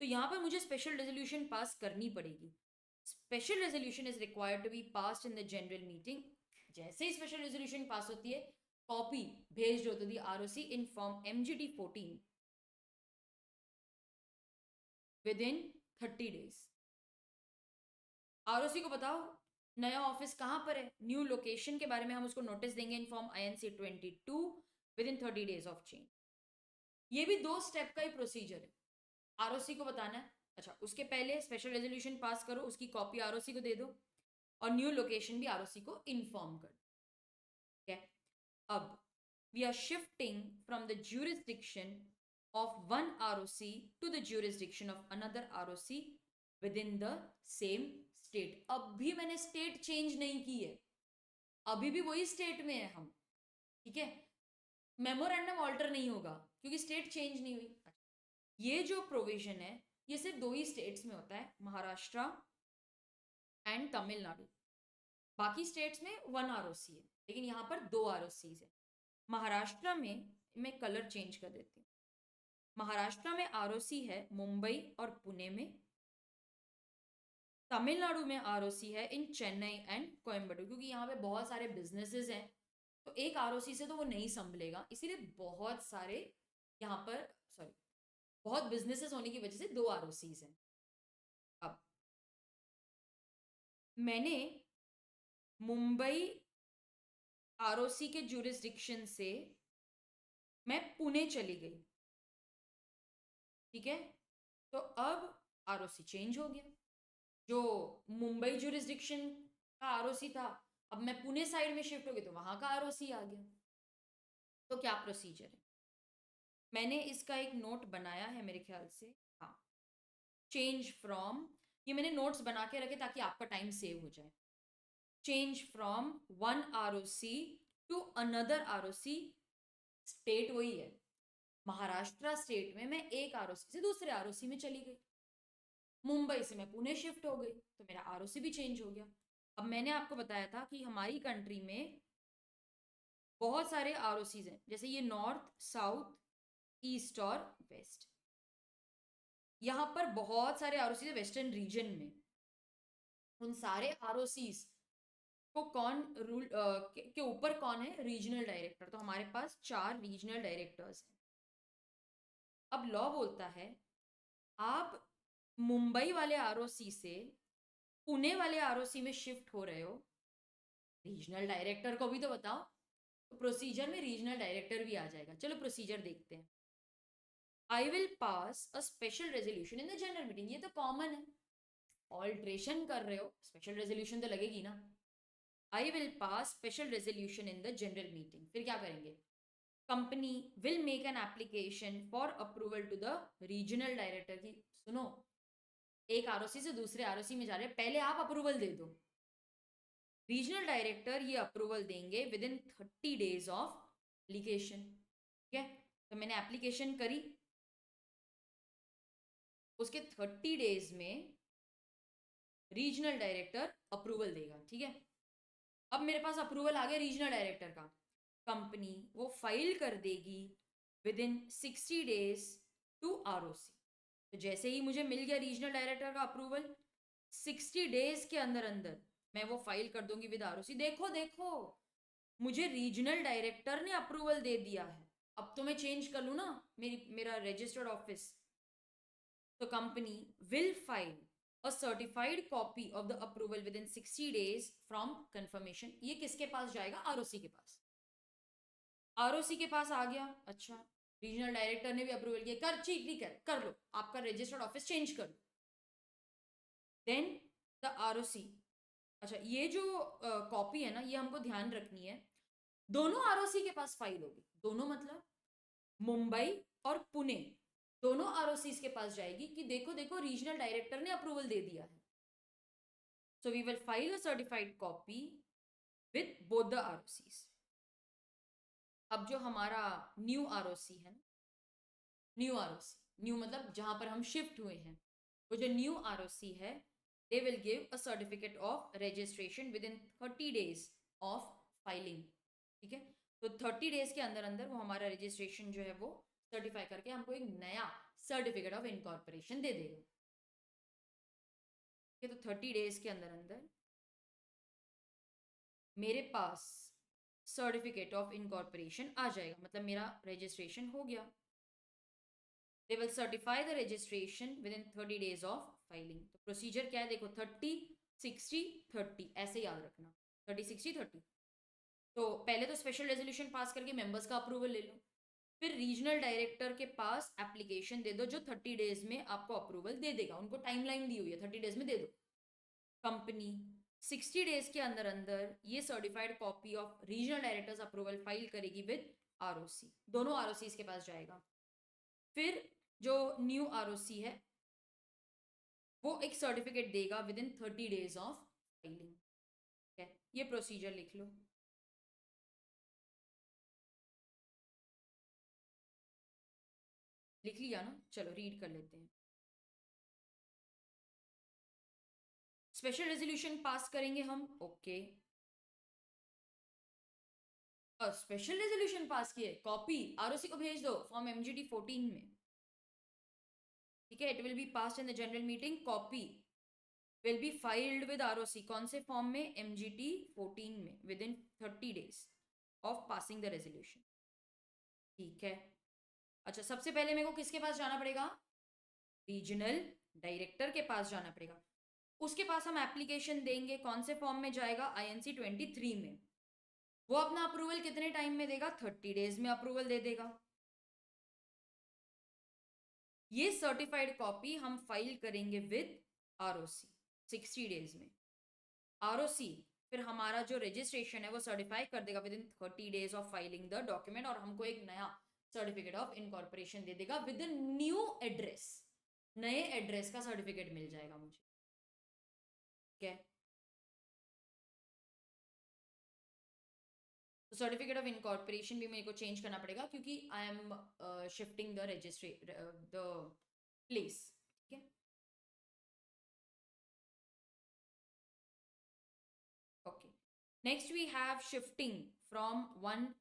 तो यहाँ पर मुझे स्पेशल रेजोल्यूशन पास करनी पड़ेगी। Special resolution is required to be passed in the general meeting. जैसे ही स्पेशल रेजोल्यूशन पास होती है, कॉपी भेज दो to the ROC in form MGT 14 within 30 days। ROC को बताओ नया ऑफिस कहाँ पर है, न्यू लोकेशन के बारे में हम उसको नोटिस देंगे in form INC 22 with in 30 days of change. ये भी 2 स्टेप का ही प्रोसीजर है। आरओसी को बताना है, अच्छा उसके पहले स्पेशल रेजोल्यूशन पास करो, उसकी कॉपी आरओसी को दे दो, और न्यू लोकेशन भी आरओसी को इन्फॉर्म कर दो। ठीक है, अब we are shifting from the jurisdiction of one ROC to the jurisdiction of another ROC within the same state। अब भी मैंने स्टेट चेंज नहीं की है, अभी भी वही स्टेट में है हम। ठीक है, मेमोरेंडम ऑल्टर नहीं होगा क्योंकि स्टेट चेंज नहीं हुई। ये जो प्रोविजन है ये सिर्फ 2 ही स्टेट्स में होता है, महाराष्ट्र एंड तमिलनाडु। बाकी स्टेट्स में 1 ROC है, लेकिन यहाँ पर 2 ROCs है। महाराष्ट्र में मैं कलर चेंज कर देती हूँ। महाराष्ट्र में आरओसी है मुंबई और पुणे में। तमिलनाडु में आरओसी है इन चेन्नई एंड कोयम्बटूर, क्योंकि यहाँ पे बहुत सारे बिजनेसेस हैं, तो एक आरओसी से तो वो नहीं संभलेगा, इसीलिए बहुत सारे यहाँ पर बहुत बिजनेसेस होने की वजह से 2 आरओसीज हैं। अब मैंने मुंबई आरओसी के ज्यूरिसडिक्शन से मैं पुणे चली गई। ठीक है, तो अब आरओसी चेंज हो गया। जो मुंबई ज्यूरिसडिक्शन का आरओसी था, अब मैं पुणे साइड में शिफ्ट हो गई तो वहां का आरओसी आ गया। तो क्या प्रोसीजर है, मैंने इसका एक नोट बनाया है मेरे ख्याल से, हाँ, चेंज फ्रॉम, ये मैंने नोट्स बना के रखे ताकि आपका टाइम सेव हो जाए। Change from one ROC to another ROC, state वही है, महाराष्ट्र स्टेट में मैं एक आरओसी से दूसरे आरओसी में चली गई। मुंबई से मैं पुणे शिफ्ट हो गई तो मेरा आरओसी भी चेंज हो गया। अब मैंने आपको बताया था कि हमारी कंट्री में बहुत सारे आरओसीज हैं, जैसे ये नॉर्थ, साउथ, ईस्ट और वेस्ट। यहाँ पर बहुत सारे आरओसीज है वेस्टर्न रीजन में। उन सारे आरओसीज को कौन रूल के ऊपर कौन है, रीजनल डायरेक्टर। तो हमारे पास 4 रीजनल डायरेक्टर्स हैं। अब लॉ बोलता है आप मुंबई वाले आरओसी से पुणे वाले आरओसी में शिफ्ट हो रहे हो, रीजनल डायरेक्टर को भी तो बताओ। तो प्रोसीजर में रीजनल डायरेक्टर भी आ जाएगा। चलो प्रोसीजर देखते हैं। आई will pass a special resolution in the general meeting, ये तो कॉमन है, ऑल्ट्रेशन कर रहे हो स्पेशल रेजोल्यूशन तो लगेगी ना। I will pass special resolution in the general meeting, फिर क्या करेंगे, company will make an application for approval to the regional director की। सुनो, एक आरओसी से दूसरे आरओसी में जा रहे हैं, पहले आप अप्रूवल दे दो। रीजनल डायरेक्टर ये अप्रूवल देंगे with in 30 days of application. ठीक है, तो मैंने एप्लीकेशन करी, उसके 30 days में रीजनल डायरेक्टर अप्रूवल देगा। ठीक है, अब मेरे पास अप्रूवल आ गया रीजनल डायरेक्टर का, कंपनी वो फाइल कर देगी within 60 days to ROC. तो जैसे ही मुझे मिल गया रीजनल डायरेक्टर का अप्रूवल, 60 days के अंदर अंदर मैं वो फाइल कर दूंगी विद आरओसी। देखो देखो, मुझे रीजनल डायरेक्टर ने अप्रूवल दे दिया है, अब तो मैं चेंज कर लूँ ना मेरा रजिस्टर्ड ऑफिस। तो company will file a certified copy of the approval within 60 days from confirmation। ये किसके पास जाएगा, आरओसी के पास। आरओसी के पास आ गया, अच्छा रीजनल डायरेक्टर ने भी अप्रूवल किया, कर ठीक है कर लो, आपका रजिस्टर्ड ऑफिस चेंज कर लो। देन द आरओसी, अच्छा ये जो कॉपी है ना, ये हमको ध्यान रखनी है, दोनों आरओसी के पास फाइल होगी, दोनों मतलब मुंबई और पुणे दोनों आरओसीज के पास जाएगी कि देखो देखो रीजनल डायरेक्टर ने अप्रूवल दे दिया है। So we will file a certified copy with both the ROCs. अब जो हमारा न्यू आरओसी है, न्यू आरओसी, न्यू मतलब जहां पर हम शिफ्ट हुए हैं, वो जो न्यू आरओसी है, they will give a certificate of registration with in 30 days of filing. ठीक है, तो 30 days के अंदर अंदर वो हमारा रजिस्ट्रेशन जो है वो सर्टिफाई करके हमको एक नया सर्टिफिकेट ऑफ इनकॉर्पोरेशन दे देगा। ठीक है, तो 30 days के अंदर अंदर मेरे पास सर्टिफिकेट ऑफ इनकॉर्पोरेशन आ जाएगा, मतलब मेरा रजिस्ट्रेशन हो गया। They will certify the registration with in 30 days of filing. तो प्रोसीजर क्या है देखो, 30 60 30 ऐसे याद रखना, 30 60 30। तो पहले तो स्पेशल रेजोल्यूशन पास करके मेंबर्स का अप्रूवल ले लो, फिर रीजनल डायरेक्टर के पास एप्लीकेशन दे दो जो 30 days में आपको अप्रूवल दे देगा। उनको टाइमलाइन दी हुई है, 30 days में दे दो। कंपनी 60 days के अंदर अंदर ये certified copy of regional directors approval file करेगी विद आरओसी, दोनों आरओसी के पास जाएगा। फिर जो न्यू आरओसी है वो एक सर्टिफिकेट देगा with in 30 days of filing. है, ये प्रोसीजर लिख लो। लिख लिया ना, चलो रीड कर लेते हैं। स्पेशल रेजोल्यूशन पास करेंगे हम, ओके। स्पेशल रेजोल्यूशन पास किए, कॉपी आरओसी को भेज दो फॉर्म एमजीटी 14 में। ठीक है, it will be passed in the general meeting, copy will be filed with ROC, कौन से फॉर्म में, एमजीटी 14 में, with in 30 days of passing the resolution. ठीक है, अच्छा सबसे पहले मेरे को किसके पास जाना पड़ेगा, रीजनल डायरेक्टर के पास जाना पड़ेगा। उसके पास हम एप्लीकेशन देंगे, कौन से फॉर्म में जाएगा, आईएनसी 23 में। वो अपना अप्रूवल कितने टाइम में देगा, 30 days में अप्रूवल दे देगा। ये सर्टिफाइड कॉपी हम फाइल करेंगे विद आरओसी 60 days में। आरओसी फिर हमारा जो रजिस्ट्रेशन है वो सर्टिफाई कर देगा with in 30 days of filing the document, और हमको एक नया सर्टिफिकेट ऑफ इनकॉर्पोरेशन दे देगा विद इन न्यू एड्रेस, नए एड्रेस का सर्टिफिकेट मिल जाएगा मुझे। ठीक है, तो सर्टिफिकेट ऑफ इनकॉर्पोरेशन भी मेरे को चेंज करना पड़ेगा क्योंकि I am shifting the registered the place. ठीक है, okay. Next we have shifting from one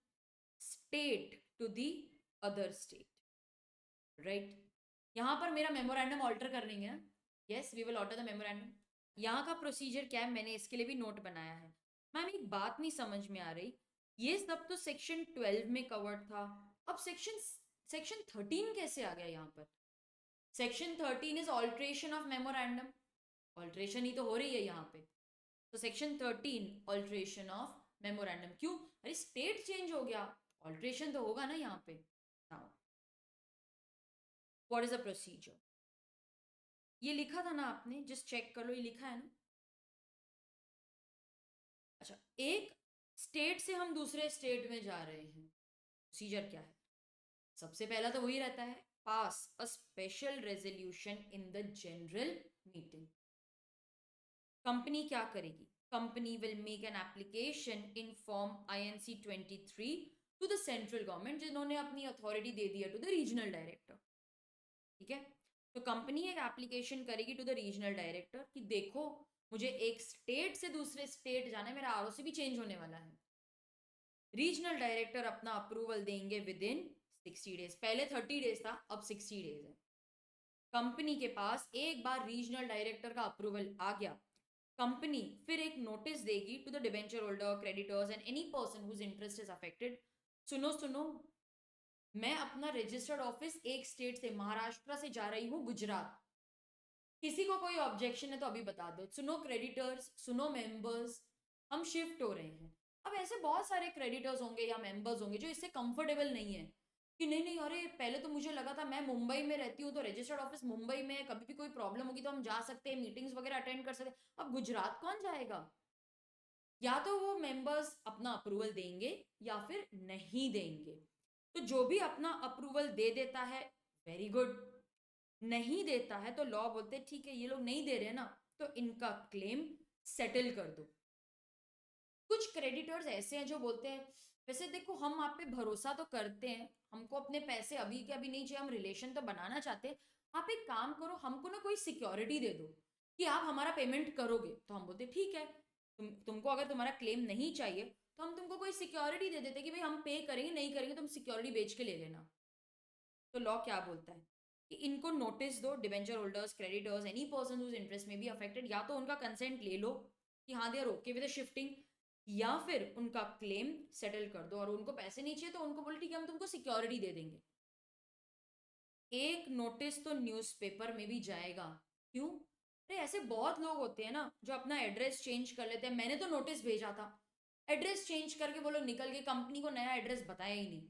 state to the other state, right. यहाँ पर मेरा मेमोरेंडम ऑल्टर करनी है, yes we will alter the memorandum. यहाँ का प्रोसीजर क्या है, मैंने इसके लिए भी नोट बनाया है। मैम एक बात नहीं समझ में आ रही, ये सब तो सेक्शन 12 में कवर्ड था, अब सेक्शन 13 कैसे आ गया यहाँ पर। Section 13 is alteration of memorandum, alteration ही तो हो रही है यहाँ पे। तो सेक्शन 13 ऑल्ट्रेशन ऑफ मेमोरेंडम, क्यों, अरे स्टेट चेंज हो गया, ऑल्ट्रेशन तो होगा ना यहाँ पे। Now what is the procedure, ये लिखा था ना आपने, जस्ट चेक कर लो, ये लिखा है ना। अच्छा, एक स्टेट से हम दूसरे स्टेट में जा रहे हैं, प्रोसीजर क्या है, सबसे पहला तो वही रहता है, pass a special resolution in the general meeting. Company क्या करेगी, company will make an application in form INC 23 to the central government, जिन्होंने अपनी अथॉरिटी दे दी है टू द रीजनल डायरेक्टर। ठीक है, तो कंपनी एक एप्लीकेशन करेगी टू द रीजनल डायरेक्टर कि देखो मुझे एक स्टेट से दूसरे स्टेट जाना है, मेरा आरओसी भी चेंज होने वाला है। रीजनल डायरेक्टर अपना अप्रूवल देंगे विद इन 60 days, पहले 30 days था, अब 60 days है। कंपनी के पास एक बार रीजनल डायरेक्टर का अप्रूवल आ गया, कंपनी फिर एक नोटिस देगी to the debenture holder, creditors and any person whose interest is affected. सुनो सुनो, मैं अपना रजिस्टर्ड ऑफिस एक स्टेट से, महाराष्ट्र से जा रही हूँ गुजरात, किसी को कोई ऑब्जेक्शन है तो अभी बता दो। सुनो क्रेडिटर्स, सुनो मेंबर्स, हम शिफ्ट हो रहे हैं। अब ऐसे बहुत सारे क्रेडिटर्स होंगे या मेंबर्स होंगे जो इससे कंफर्टेबल नहीं है कि नहीं नहीं, अरे पहले तो मुझे लगा था, मैं मुंबई में रहती हूँ तो रजिस्टर्ड ऑफिस मुंबई में है, कभी भी कोई प्रॉब्लम होगी तो हम जा सकते हैं, मीटिंग्स वगैरह अटेंड कर सकते हैं, अब गुजरात कौन जाएगा। या तो वो मेंबर्स अपना अप्रूवल देंगे या फिर नहीं देंगे। तो जो भी अपना अप्रूवल दे देता है वेरी गुड, नहीं देता है तो लॉ बोलते हैं ठीक है ये लोग नहीं दे रहे हैं ना, तो इनका क्लेम सेटल कर दो। कुछ क्रेडिटर्स ऐसे हैं जो बोलते हैं वैसे देखो, हम आप पे भरोसा तो करते हैं, हमको अपने पैसे अभी के अभी नहीं चाहिए, हम रिलेशन तो बनाना चाहते हैं। आप एक काम करो, हमको ना कोई सिक्योरिटी दे दो कि आप हमारा पेमेंट करोगे। तो हम बोलते ठीक है, तुमको अगर तुम्हारा क्लेम नहीं चाहिए तो हम तुमको कोई सिक्योरिटी दे देते कि भाई हम पे करेंगे, नहीं करेंगे तुम सिक्योरिटी बेच के ले लेना। तो लॉ क्या बोलता है कि इनको नोटिस दो, debenture holders, creditors, any person whose interest may be affected, या तो उनका कंसेंट ले लो कि हाँ they are okay with shifting, या फिर उनका क्लेम सेटल कर दो। और उनको पैसे नहीं चाहिए तो उनको बोलो ठीक है हम तुमको सिक्योरिटी दे देंगे। एक नोटिस तो न्यूज़पेपर में भी जाएगा। क्यों? अरे ऐसे बहुत लोग होते हैं ना जो अपना एड्रेस चेंज कर लेते हैं। मैंने तो नोटिस भेजा था, एड्रेस चेंज करके वो लोग निकल गए, कंपनी को नया एड्रेस बताया ही नहीं,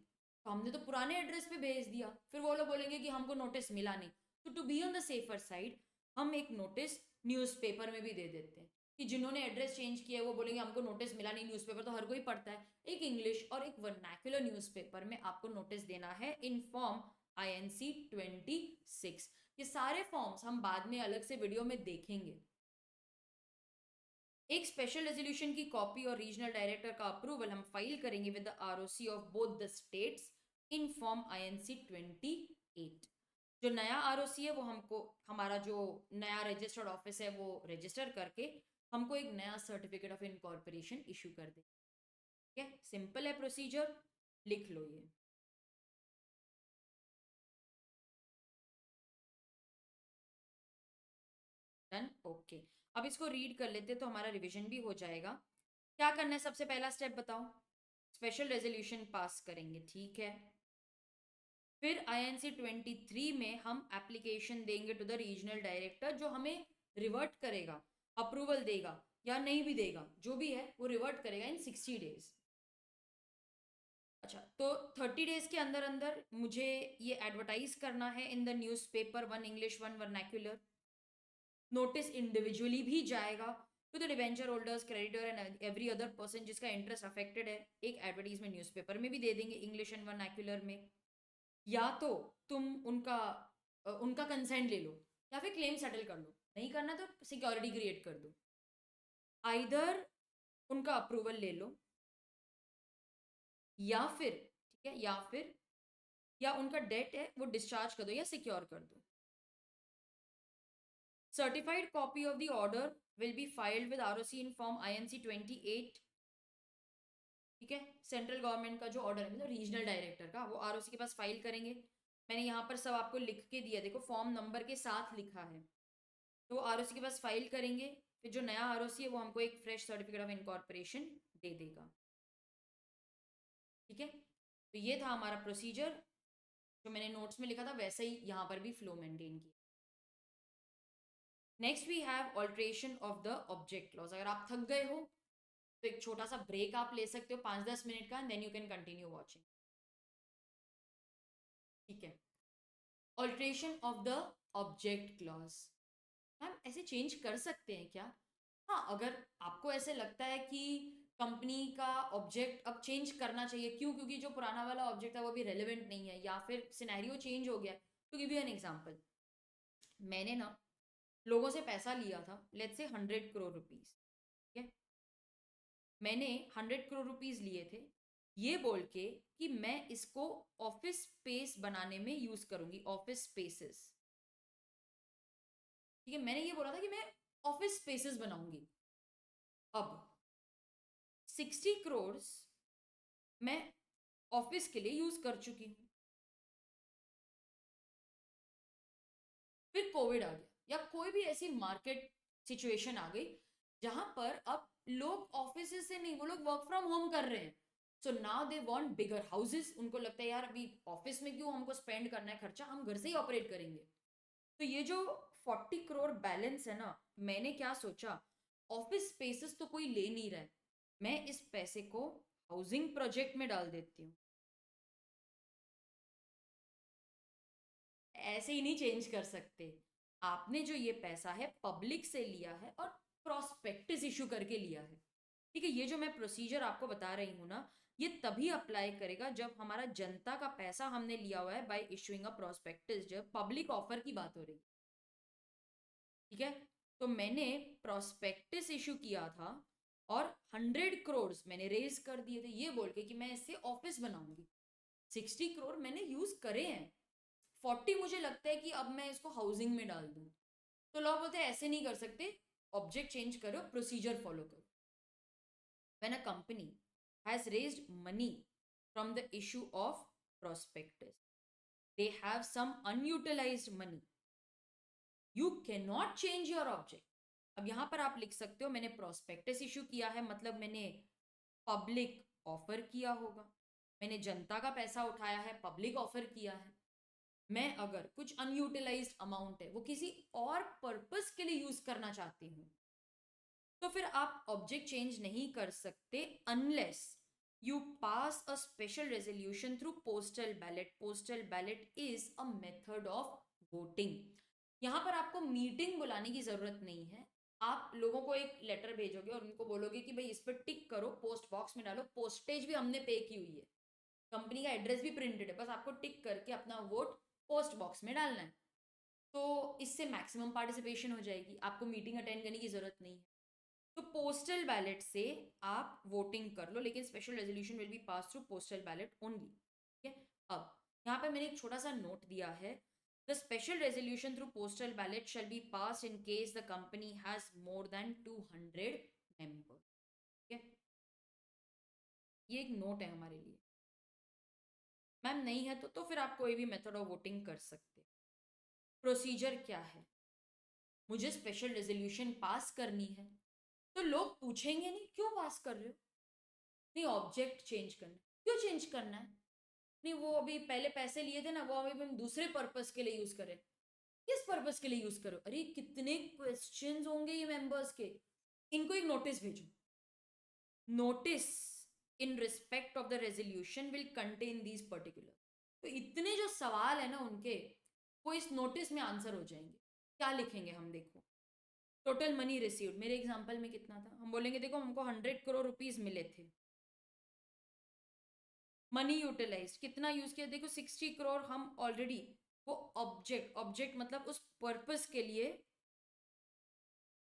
तो हमने तो पुराने एड्रेस पे भेज दिया। फिर वो लोग बोलेंगे कि हमको नोटिस मिला नहीं। तो to be on the safer side, हम एक नोटिस न्यूज़पेपर में भी दे देते हैं कि जिन्होंने एड्रेस चेंज किया है वो बोलेंगे हमको नोटिस मिला नहीं। न्यूज़पेपर तो हर कोई पढ़ता है। एक इंग्लिश और एक वर्नाक्युलर न्यूज़पेपर में आपको नोटिस देना है इन फॉर्म INC 26। ये सारे फॉर्म्स हम बाद में अलग से वीडियो में देखेंगे। एक स्पेशल रेजोल्यूशन की कॉपी और रीजनल डायरेक्टर का अप्रूवल हम फाइल करेंगे with the ROC of both the states in form INC 28। जो नया ROC है वो हमको, हमारा जो नया रजिस्टर्ड ऑफिस है वो रजिस्टर करके हमको एक नया सर्टिफिकेट ऑफ इनकॉर्पोरेशन इशू कर दे। ठीक है, सिंपल है प्रोसीजर, लिख लो ये। Done, okay. अब इसको रीड कर लेते तो हमारा रिवीजन भी हो जाएगा। क्या करना है, सबसे पहला स्टेप बताओ। स्पेशल रेजोल्यूशन पास करेंगे, ठीक है। फिर INC 23 में हम एप्लीकेशन देंगे टू द रीजनल डायरेक्टर, जो हमें रिवर्ट करेगा, अप्रूवल देगा या नहीं भी देगा, जो भी है वो रिवर्ट करेगा इन 60 डेज। अच्छा, तो 30 डेज के अंदर अंदर मुझे ये एडवर्टाइज करना है in the newspaper, one English one vernacular. Notice individually भी जाएगा to the debenture holders, creditor and every other person जिसका इंटरेस्ट अफेक्टेड है। एक एडवर्टीजमेंट न्यूज़पेपर में भी दे देंगे इंग्लिश एंड वर्नाक्युलर में। या तो तुम उनका कंसेंट ले लो या फिर क्लेम सेटल कर लो, नहीं करना तो सिक्योरिटी क्रिएट कर दो। आइदर उनका अप्रूवल ले लो, या फिर ठीक है, या फिर या उनका डेट है वो डिस्चार्ज कर दो या सिक्योर कर दो। Certified copy of the order will be filed with ROC in form INC 28। ठीक है, सेंट्रल गवर्नमेंट का जो ऑर्डर है मतलब रीजनल डायरेक्टर का, वो ROC के पास फाइल करेंगे। मैंने यहाँ पर सब आपको लिख के दिया, देखो फॉर्म नंबर के साथ लिखा है। तो ROC के पास फाइल करेंगे, फिर जो नया ROC है वो हमको एक फ्रेश सर्टिफिकेट ऑफ इनकॉर्पोरेशन दे देगा। ठीक है, तो ये था हमारा प्रोसीजर, जो मैंने नोट्स में लिखा था वैसे ही यहाँ पर भी फ्लो मेंटेन किया। Next we have alteration of the object clause. अगर आप थक गए हो तो एक छोटा सा ब्रेक आप ले सकते हो 5-10 मिनट का, then you can continue watching. ठीक है, alteration of the object clause. Ma'am ऐसे चेंज कर सकते हैं क्या? हाँ, अगर आपको ऐसे लगता है कि कंपनी का ऑब्जेक्ट अब चेंज करना चाहिए, क्यों? क्योंकि जो पुराना वाला ऑब्जेक्ट है वो भी रेलेवेंट नहीं है, या फिर सिनेरियो चेंज हो गया। To give you an example, मैंने ना लोगों से पैसा लिया था, लेट्स से 100 करोड़ रुपीज। ठीक है, मैंने 100 करोड़ रुपीज लिए थे ये बोल के कि मैं इसको ऑफिस स्पेस बनाने में यूज करूंगी, ऑफिस स्पेसेस। ठीक है, मैंने ये बोला था कि मैं ऑफिस स्पेसेस बनाऊंगी। अब 60 करोड़ मैं ऑफिस के लिए यूज कर चुकी हूँ। फिर कोविड आ गया या कोई भी ऐसी मार्केट सिचुएशन आ गई जहां पर अब लोग ऑफिस से नहीं, वो लोग वर्क फ्रॉम होम कर रहे हैं। So now they want bigger houses. उनको लगता है यार अभी ऑफिस में क्यों हमको स्पेंड करना है खर्चा, हम घर से ही ऑपरेट करेंगे। तो ये जो 40 करोड़ बैलेंस है ना, मैंने क्या सोचा, ऑफिस स्पेसेस तो कोई ले नहीं रहा है, मैं इस पैसे को हाउसिंग प्रोजेक्ट में डाल देती हूँ। ऐसे ही नहीं चेंज कर सकते। आपने जो ये पैसा है पब्लिक से लिया है और प्रोस्पेक्टिस इशू करके लिया है। ठीक है, ये जो मैं प्रोसीजर आपको बता रही हूँ ना, ये तभी अप्लाई करेगा जब हमारा जनता का पैसा हमने लिया हुआ है बाय इशूइंग अ प्रोस्पेक्टिस, जब पब्लिक ऑफर की बात हो रही है। ठीक है, तो मैंने प्रोस्पेक्टिस इशू किया था और 100 करोड़ मैंने रेज कर दिए थे ये बोल के कि मैं इससे ऑफिस बनाऊंगी। 60 करोड़ मैंने यूज करे हैं, 40 मुझे लगता है कि अब मैं इसको हाउसिंग में डाल दूं। तो लोग बोलते हैं ऐसे नहीं कर सकते, ऑब्जेक्ट चेंज करो, प्रोसीजर फॉलो करो। When a company has raised money from the issue of prospectus, they have some unutilized money, you cannot change your object। अब यहां पर आप लिख सकते हो मैंने प्रोस्पेक्टस इशू किया है, मतलब मैंने पब्लिक ऑफर किया होगा, मैंने जनता का पैसा उठाया है, पब्लिक ऑफर किया है। मैं अगर कुछ अनयूटिलाइज्ड अमाउंट है वो किसी और पर्पस के लिए यूज करना चाहती हूँ, तो फिर आप ऑब्जेक्ट चेंज नहीं कर सकते unless you pass a special resolution through postal ballot। postal ballot is a method of voting। यहाँ पर आपको मीटिंग बुलाने की जरूरत नहीं है, आप लोगों को एक लेटर भेजोगे और उनको बोलोगे कि भाई इस पर टिक करो, पोस्ट बॉक्स में डालो, पोस्टेज भी हमने पे की हुई है, कंपनी का एड्रेस भी प्रिंटेड है, बस आपको टिक करके अपना वोट पोस्ट बॉक्स में डालना है। तो इससे मैक्सिमम पार्टिसिपेशन हो जाएगी, आपको मीटिंग अटेंड करने की जरूरत नहीं है। तो पोस्टल बैलेट से आप वोटिंग कर लो, लेकिन special resolution will be pass through postal ballot only. ठीक है, अब यहाँ पे मैंने एक छोटा सा नोट दिया है, the special resolution through postal ballot shall be pass in case the company has more than 200 member. ठीक है, ये एक नोट है हमारे लिए। मैम नहीं है तो फिर आप कोई भी मेथड ऑफ वोटिंग कर सकते। प्रोसीजर क्या है, मुझे स्पेशल रेजोल्यूशन पास करनी है, तो लोग पूछेंगे नहीं क्यों पास कर रहे हो, नहीं ऑब्जेक्ट चेंज करना, क्यों चेंज करना है, नहीं वो अभी पहले पैसे लिए थे ना, वो अभी हम दूसरे पर्पस के लिए यूज करें, किस पर्पस के लिए यूज करो। अरे कितने क्वेश्चंस होंगे ये मेंबर्स के, इनको एक नोटिस भेजो, notice in respect of the resolution will contain these particular. तो इतने जो सवाल है ना उनके, वो इस नोटिस में आंसर हो जाएंगे। क्या लिखेंगे हम, देखो टोटल मनी रिसीव्ड, मेरे एग्जांपल में कितना था, हम बोलेंगे देखो हमको 100 करोड़ रुपीज मिले थे। मनी यूटिलाइज कितना यूज किया, देखो 60 करोड़ हम ऑलरेडी वो ऑब्जेक्ट, ऑब्जेक्ट मतलब उस पर्पस के लिए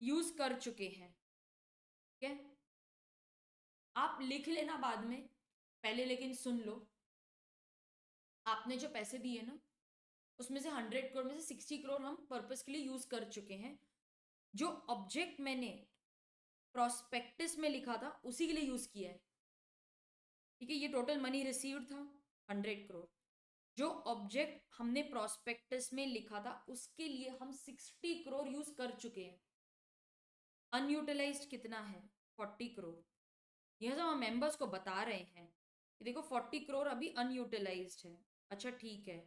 यूज कर चुके हैं। ठीक है, आप लिख लेना बाद में, पहले लेकिन सुन लो, आपने जो पैसे दिए ना उसमें से 100 करोड़ में से 60 करोड़ हम पर्पस के लिए यूज कर चुके हैं, जो ऑब्जेक्ट मैंने प्रोस्पेक्टस में लिखा था उसी के लिए यूज किया है। ठीक है, ये टोटल मनी रिसीव्ड था 100 करोड़, जो ऑब्जेक्ट हमने प्रोस्पेक्टस में लिखा था उसके लिए हम 60 करोड़ यूज कर चुके हैं। अनयूटिलाइज्ड कितना है, 40 करोड़। यह सब हम मेंबर्स को बता रहे हैं कि देखो 40 करोड़ अभी अनयूटिलाइज्ड है। अच्छा ठीक है,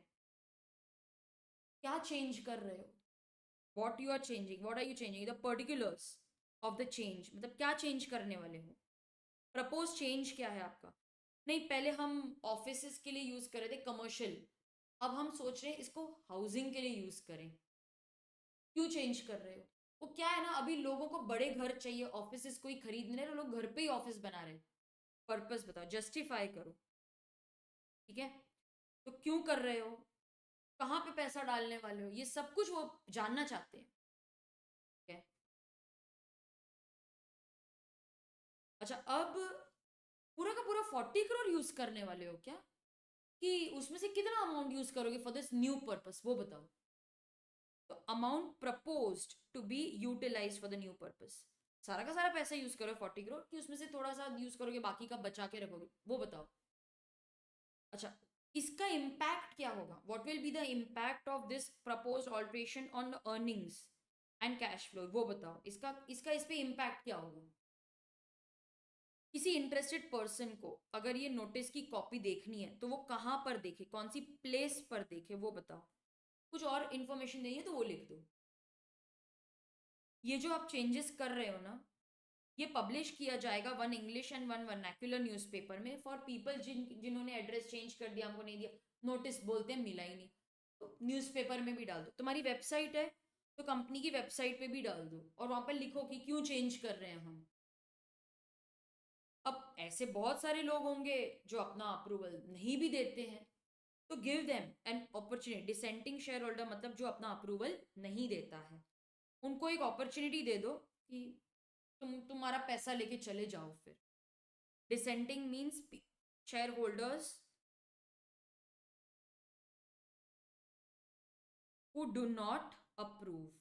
क्या चेंज कर रहे हो, what you are changing, what are you changing, the particulars of the change, मतलब क्या चेंज करने वाले हो, प्रपोज चेंज क्या है आपका। नहीं पहले हम ऑफिस के लिए यूज कर रहे थे कमर्शियल, अब हम सोच रहे हैं इसको हाउसिंग के लिए यूज करें, क्यों चेंज कर रहे हो। वो क्या है ना, अभी लोगों को बड़े घर चाहिए, ऑफिस कोई खरीद नहीं रहे, लोग घर पे ही ऑफिस बना रहे, पर्पस बताओ, जस्टिफाई करो। ठीक है, तो क्यों कर रहे हो, कहाँ पे पैसा डालने वाले हो, ये सब कुछ वो जानना चाहते हैं। ठीक है, अच्छा अब पूरा का पूरा 40 करोड़ यूज करने वाले हो क्या, कि उसमें से कितना अमाउंट यूज करोगे फॉर दिस न्यू पर्पस, वो बताओ। तो amount proposed to be utilised for the new purpose, सारा का सारा पैसा यूज करो 40 करोड़, कि उसमें से थोड़ा सा यूज करोगे, बाकी का बचा के रखोगे, वो बताओ। अच्छा, इसका इम्पैक्ट क्या होगा, what will be the impact of this proposed alteration on earnings and cash flow, वो बताओ, इसका इसका इस पे इम्पैक्ट क्या होगा। किसी इंटरेस्टेड पर्सन को अगर ये नोटिस की कॉपी देखनी है तो वो कहाँ पर देखे, कौन सी प्लेस पर देखे, वो बताओ। कुछ और इन्फॉर्मेशन देनी है तो वो लिख दो। ये जो आप चेंजेस कर रहे हो ना, ये पब्लिश किया जाएगा one English and one vernacular newspaper में फॉर पीपल जिन्होंने एड्रेस चेंज कर दिया, हमको नहीं दिया, नोटिस बोलते हैं मिला ही नहीं, तो न्यूज़पेपर में भी डाल दो। तुम्हारी वेबसाइट है तो कंपनी की वेबसाइट पे भी डाल दो और वहां पर लिखो कि क्यों चेंज कर रहे हैं हम। अब ऐसे बहुत सारे लोग होंगे जो अपना अप्रूवल नहीं भी देते हैं, तो give them an opportunity, dissenting share holder मतलब जो अपना अप्रूवल नहीं देता है, उनको एक अपॉर्चुनिटी दे दो कि तुम्हारा पैसा लेके चले जाओ फिर। Dissenting means share holders who do not approve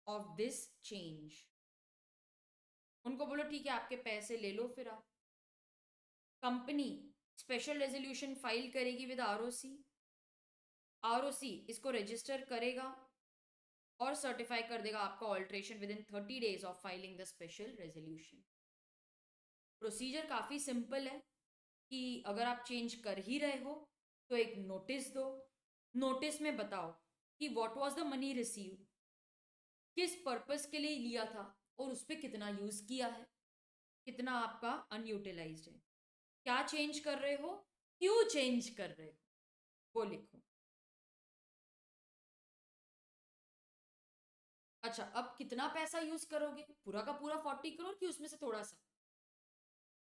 of this change, उनको बोलो ठीक है आपके पैसे ले लो फिर आप। कंपनी स्पेशल रेजोल्यूशन फाइल करेगी विद आरओसी, आरओसी इसको रजिस्टर करेगा और सर्टिफाई कर देगा आपका alteration with in 30 days of filing the special resolution. Procedure काफ़ी सिंपल है कि अगर आप चेंज कर ही रहे हो तो एक नोटिस दो, नोटिस में बताओ कि what was the money receive, किस पर्पस के लिए लिया था और उस पर कितना यूज़ किया है, कितना आपका अनयूटिलाइज्ड है, क्या चेंज कर रहे हो, क्यों चेंज कर रहे हो, वो लिखो। अच्छा, अब कितना पैसा यूज करोगे, पूरा का पूरा 40 करोड़ कि उसमें से थोड़ा सा,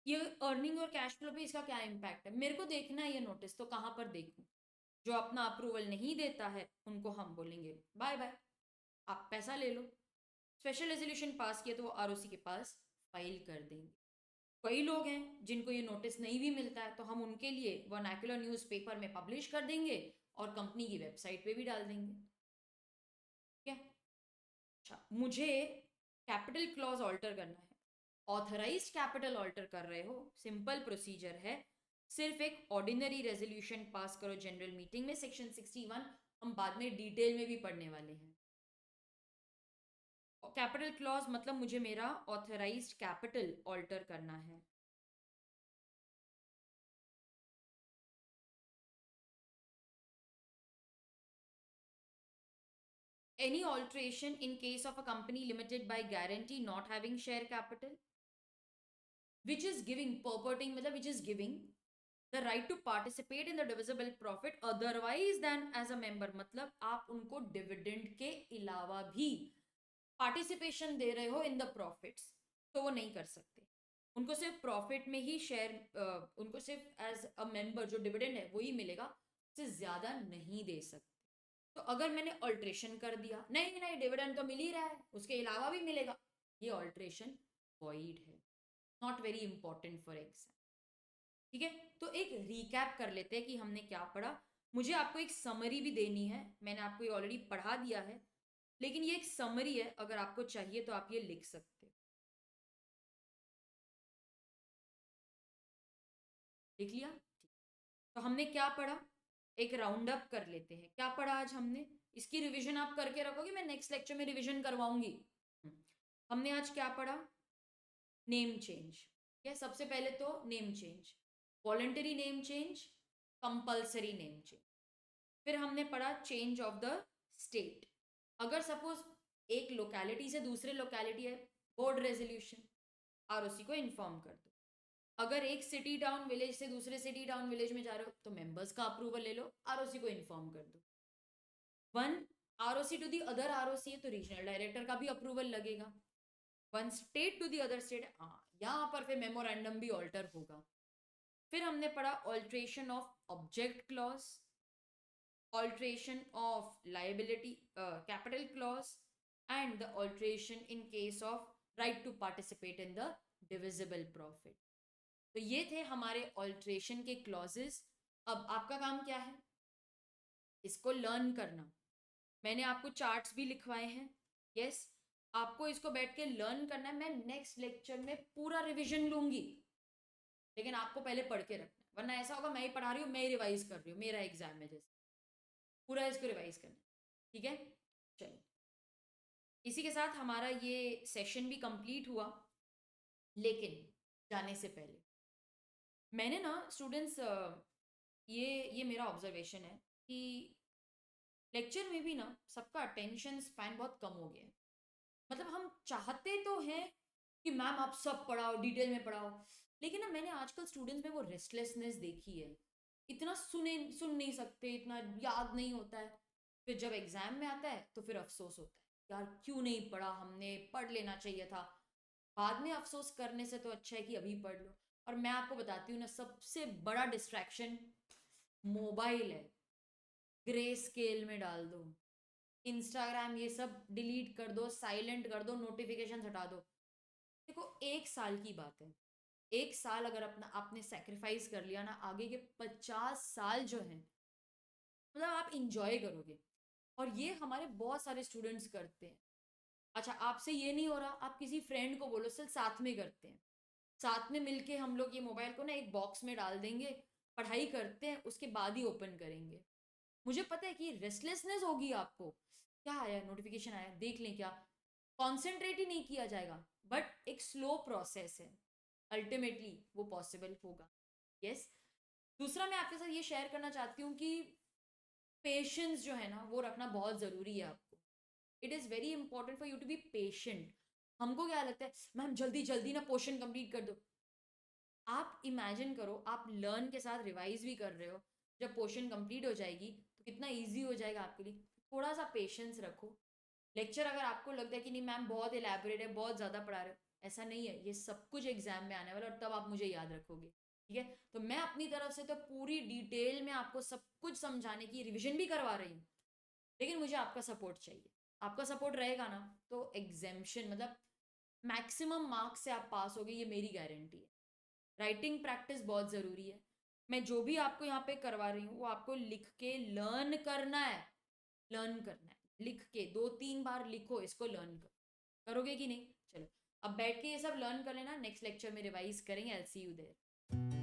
ये अर्निंग और कैश फ्लो पे इसका क्या इम्पैक्ट है, मेरे को देखना है ये नोटिस, तो कहाँ पर देखूं। जो अपना अप्रूवल नहीं देता है उनको हम बोलेंगे बाय बाय, आप पैसा ले लो। स्पेशल रेजोल्यूशन पास किया तो वो आरओसी के पास फाइल कर देंगे। कई लोग हैं जिनको ये नोटिस नहीं भी मिलता है, तो हम उनके लिए वर्नाक्युलर न्यूज़पेपर में पब्लिश कर देंगे और कंपनी की वेबसाइट पे भी डाल देंगे। क्या अच्छा, मुझे कैपिटल क्लॉज ऑल्टर करना है, ऑथराइज्ड कैपिटल ऑल्टर कर रहे हो, सिंपल प्रोसीजर है, सिर्फ एक ऑर्डिनरी रेजोल्यूशन पास करो जनरल मीटिंग में, सेक्शन 61 हम बाद में डिटेल में भी पढ़ने वाले हैं। कैपिटल क्लॉज मतलब मुझे मेरा ऑथराइज्ड कैपिटल ऑल्टर करना है। Any alteration in case of a company limited by guarantee not having share capital, which is giving purporting मतलब which is giving the right to participate in the divisible profit otherwise than as a member, मतलब आप उनको डिविडेंड के अलावा भी पार्टिसिपेशन दे रहे हो इन द प्रॉफिट्स, तो वो नहीं कर सकते। उनको सिर्फ प्रॉफिट में ही शेयर, उनको सिर्फ एज अ मेंबर जो डिविडेंड है वही मिलेगा, उससे ज़्यादा नहीं दे सकते। तो अगर मैंने ऑल्ट्रेशन कर दिया, नहीं नहीं डिविडेंड तो मिल ही रहा है उसके अलावा भी मिलेगा, ये ऑल्ट्रेशन वॉइड है, not very important for exam. ठीक है, तो एक रिकैप कर लेते हैं कि हमने क्या पढ़ा। मुझे आपको एक समरी भी देनी है, मैंने आपको ये ऑलरेडी पढ़ा दिया है, लेकिन ये एक समरी है, अगर आपको चाहिए तो आप ये लिख सकते हो। लिख लिया? तो हमने क्या पढ़ा, एक राउंड अप कर लेते हैं, क्या पढ़ा आज हमने, इसकी रिवीजन आप करके रखोगे, मैं नेक्स्ट लेक्चर में रिवीजन करवाऊंगी। हमने आज क्या पढ़ा, नेम चेंज। क्या सबसे पहले तो name change, voluntary name change, compulsory name change. फिर हमने पढ़ा चेंज ऑफ द स्टेट, अगर सपोज एक लोकेलिटी से दूसरे लोकेलिटी है, बोर्ड रेजोल्यूशन, आरओसी को इन्फॉर्म कर दो। अगर एक सिटी टाउन विलेज से दूसरे सिटी टाउन विलेज में जा रहे हो तो मेंबर्स का अप्रूवल ले लो, आरओसी को इन्फॉर्म कर दो। One ROC to the other ROC है तो रीजनल डायरेक्टर का भी अप्रूवल लगेगा। One state to the other state, हाँ यहाँ पर फिर मेमोरेंडम भी ऑल्टर होगा। फिर हमने पढ़ा alteration of object clause, alteration of liability capital clause, and the alteration in case of right to participate in the divisible profit। तो ये थे हमारे ऑल्ट्रेशन के क्लॉजेस। अब आपका काम क्या है, इसको लर्न करना। मैंने आपको चार्ट्स भी लिखवाए हैं, यस yes, आपको इसको बैठ के लर्न करना है। मैं नेक्स्ट लेक्चर में पूरा रिवीजन लूंगी, लेकिन आपको पहले पढ़ के रखना है, वरना ऐसा होगा मैं ही पढ़ा रही हूँ, मैं ही रिवाइज कर रही हूँ, मेरा एग्जाम में जैसे पूरा इसको रिवाइज करना। ठीक है, चलो इसी के साथ हमारा ये सेशन भी कंप्लीट हुआ। लेकिन जाने से पहले मैंने ना स्टूडेंट्स, ये मेरा ऑब्जर्वेशन है कि लेक्चर में भी ना सबका अटेंशन स्पैन बहुत कम हो गया है। मतलब हम चाहते तो हैं कि मैम आप सब पढ़ाओ, डिटेल में पढ़ाओ, लेकिन ना मैंने आजकल स्टूडेंट्स में वो रेस्टलेसनेस देखी है, इतना सुन नहीं सकते, इतना याद नहीं होता है, फिर जब एग्जाम में आता है तो फिर अफसोस होता है यार क्यों नहीं पढ़ा, हमने पढ़ लेना चाहिए था। बाद में अफसोस करने से तो अच्छा है कि अभी पढ़ लो। और मैं आपको बताती हूँ ना, सबसे बड़ा डिस्ट्रैक्शन मोबाइल है, ग्रे स्केल में डाल दो, इंस्टाग्राम ये सब डिलीट कर दो, साइलेंट कर दो, नोटिफिकेशन हटा दो। देखो 1 साल की बात है, 1 साल अगर अपना आपने सेक्रीफाइस कर लिया ना, आगे के 50 साल जो है मतलब आप इंजॉय करोगे। और ये हमारे बहुत सारे स्टूडेंट्स करते हैं। अच्छा, आपसे ये नहीं हो रहा, आप किसी फ्रेंड को बोलो, चल साथ में करते हैं, साथ में मिलके हम लोग ये मोबाइल को ना एक बॉक्स में डाल देंगे, पढ़ाई करते हैं, उसके बाद ही ओपन करेंगे। मुझे पता है कि रेस्टलेसनेस होगी आपको, क्या आया, नोटिफिकेशन आया, देख लें क्या, कॉन्सेंट्रेट ही नहीं किया जाएगा। बट एक स्लो प्रोसेस है, अल्टीमेटली वो पॉसिबल होगा। यस। दूसरा मैं आपके साथ ये शेयर करना चाहती हूँ कि पेशेंस जो है ना वो रखना बहुत ज़रूरी है आपको। It is very important for you to be patient. हमको क्या लगता है, मैम जल्दी जल्दी ना पोर्शन कंप्लीट कर दो। आप इमेजिन करो, आप लर्न के साथ रिवाइज भी कर रहे हो, जब पोर्शन कंप्लीट हो जाएगी तो कितना ईजी हो जाएगा आपके लिए। थोड़ा सा पेशेंस रखो। लेक्चर अगर आपको लगता है कि नहीं मैम बहुत इलेबोरेट है, बहुत ज़्यादा पढ़ा रहे हो, ऐसा नहीं है, ये सब कुछ एग्जाम में आने वाला है और तब आप मुझे याद रखोगे। ठीक है, तो मैं अपनी तरफ से तो पूरी डिटेल में आपको सब कुछ समझाने की रिविजन भी करवा रही हूँ, लेकिन मुझे आपका सपोर्ट चाहिए। आपका सपोर्ट रहेगा ना तो एग्जामेशन मतलब मैक्सिमम मार्क्स से आप पास होगे, ये मेरी गारंटी है। राइटिंग प्रैक्टिस बहुत ज़रूरी है। मैं जो भी आपको यहाँ पे करवा रही हूँ वो आपको लिख के लर्न करना है, लर्न करना है, लिख के 2-3 बार लिखो, इसको लर्न करोगे कि नहीं। चलो अब बैठ के ये सब लर्न कर लेना, नेक्स्ट लेक्चर में रिवाइज करेंगे। I will see you there.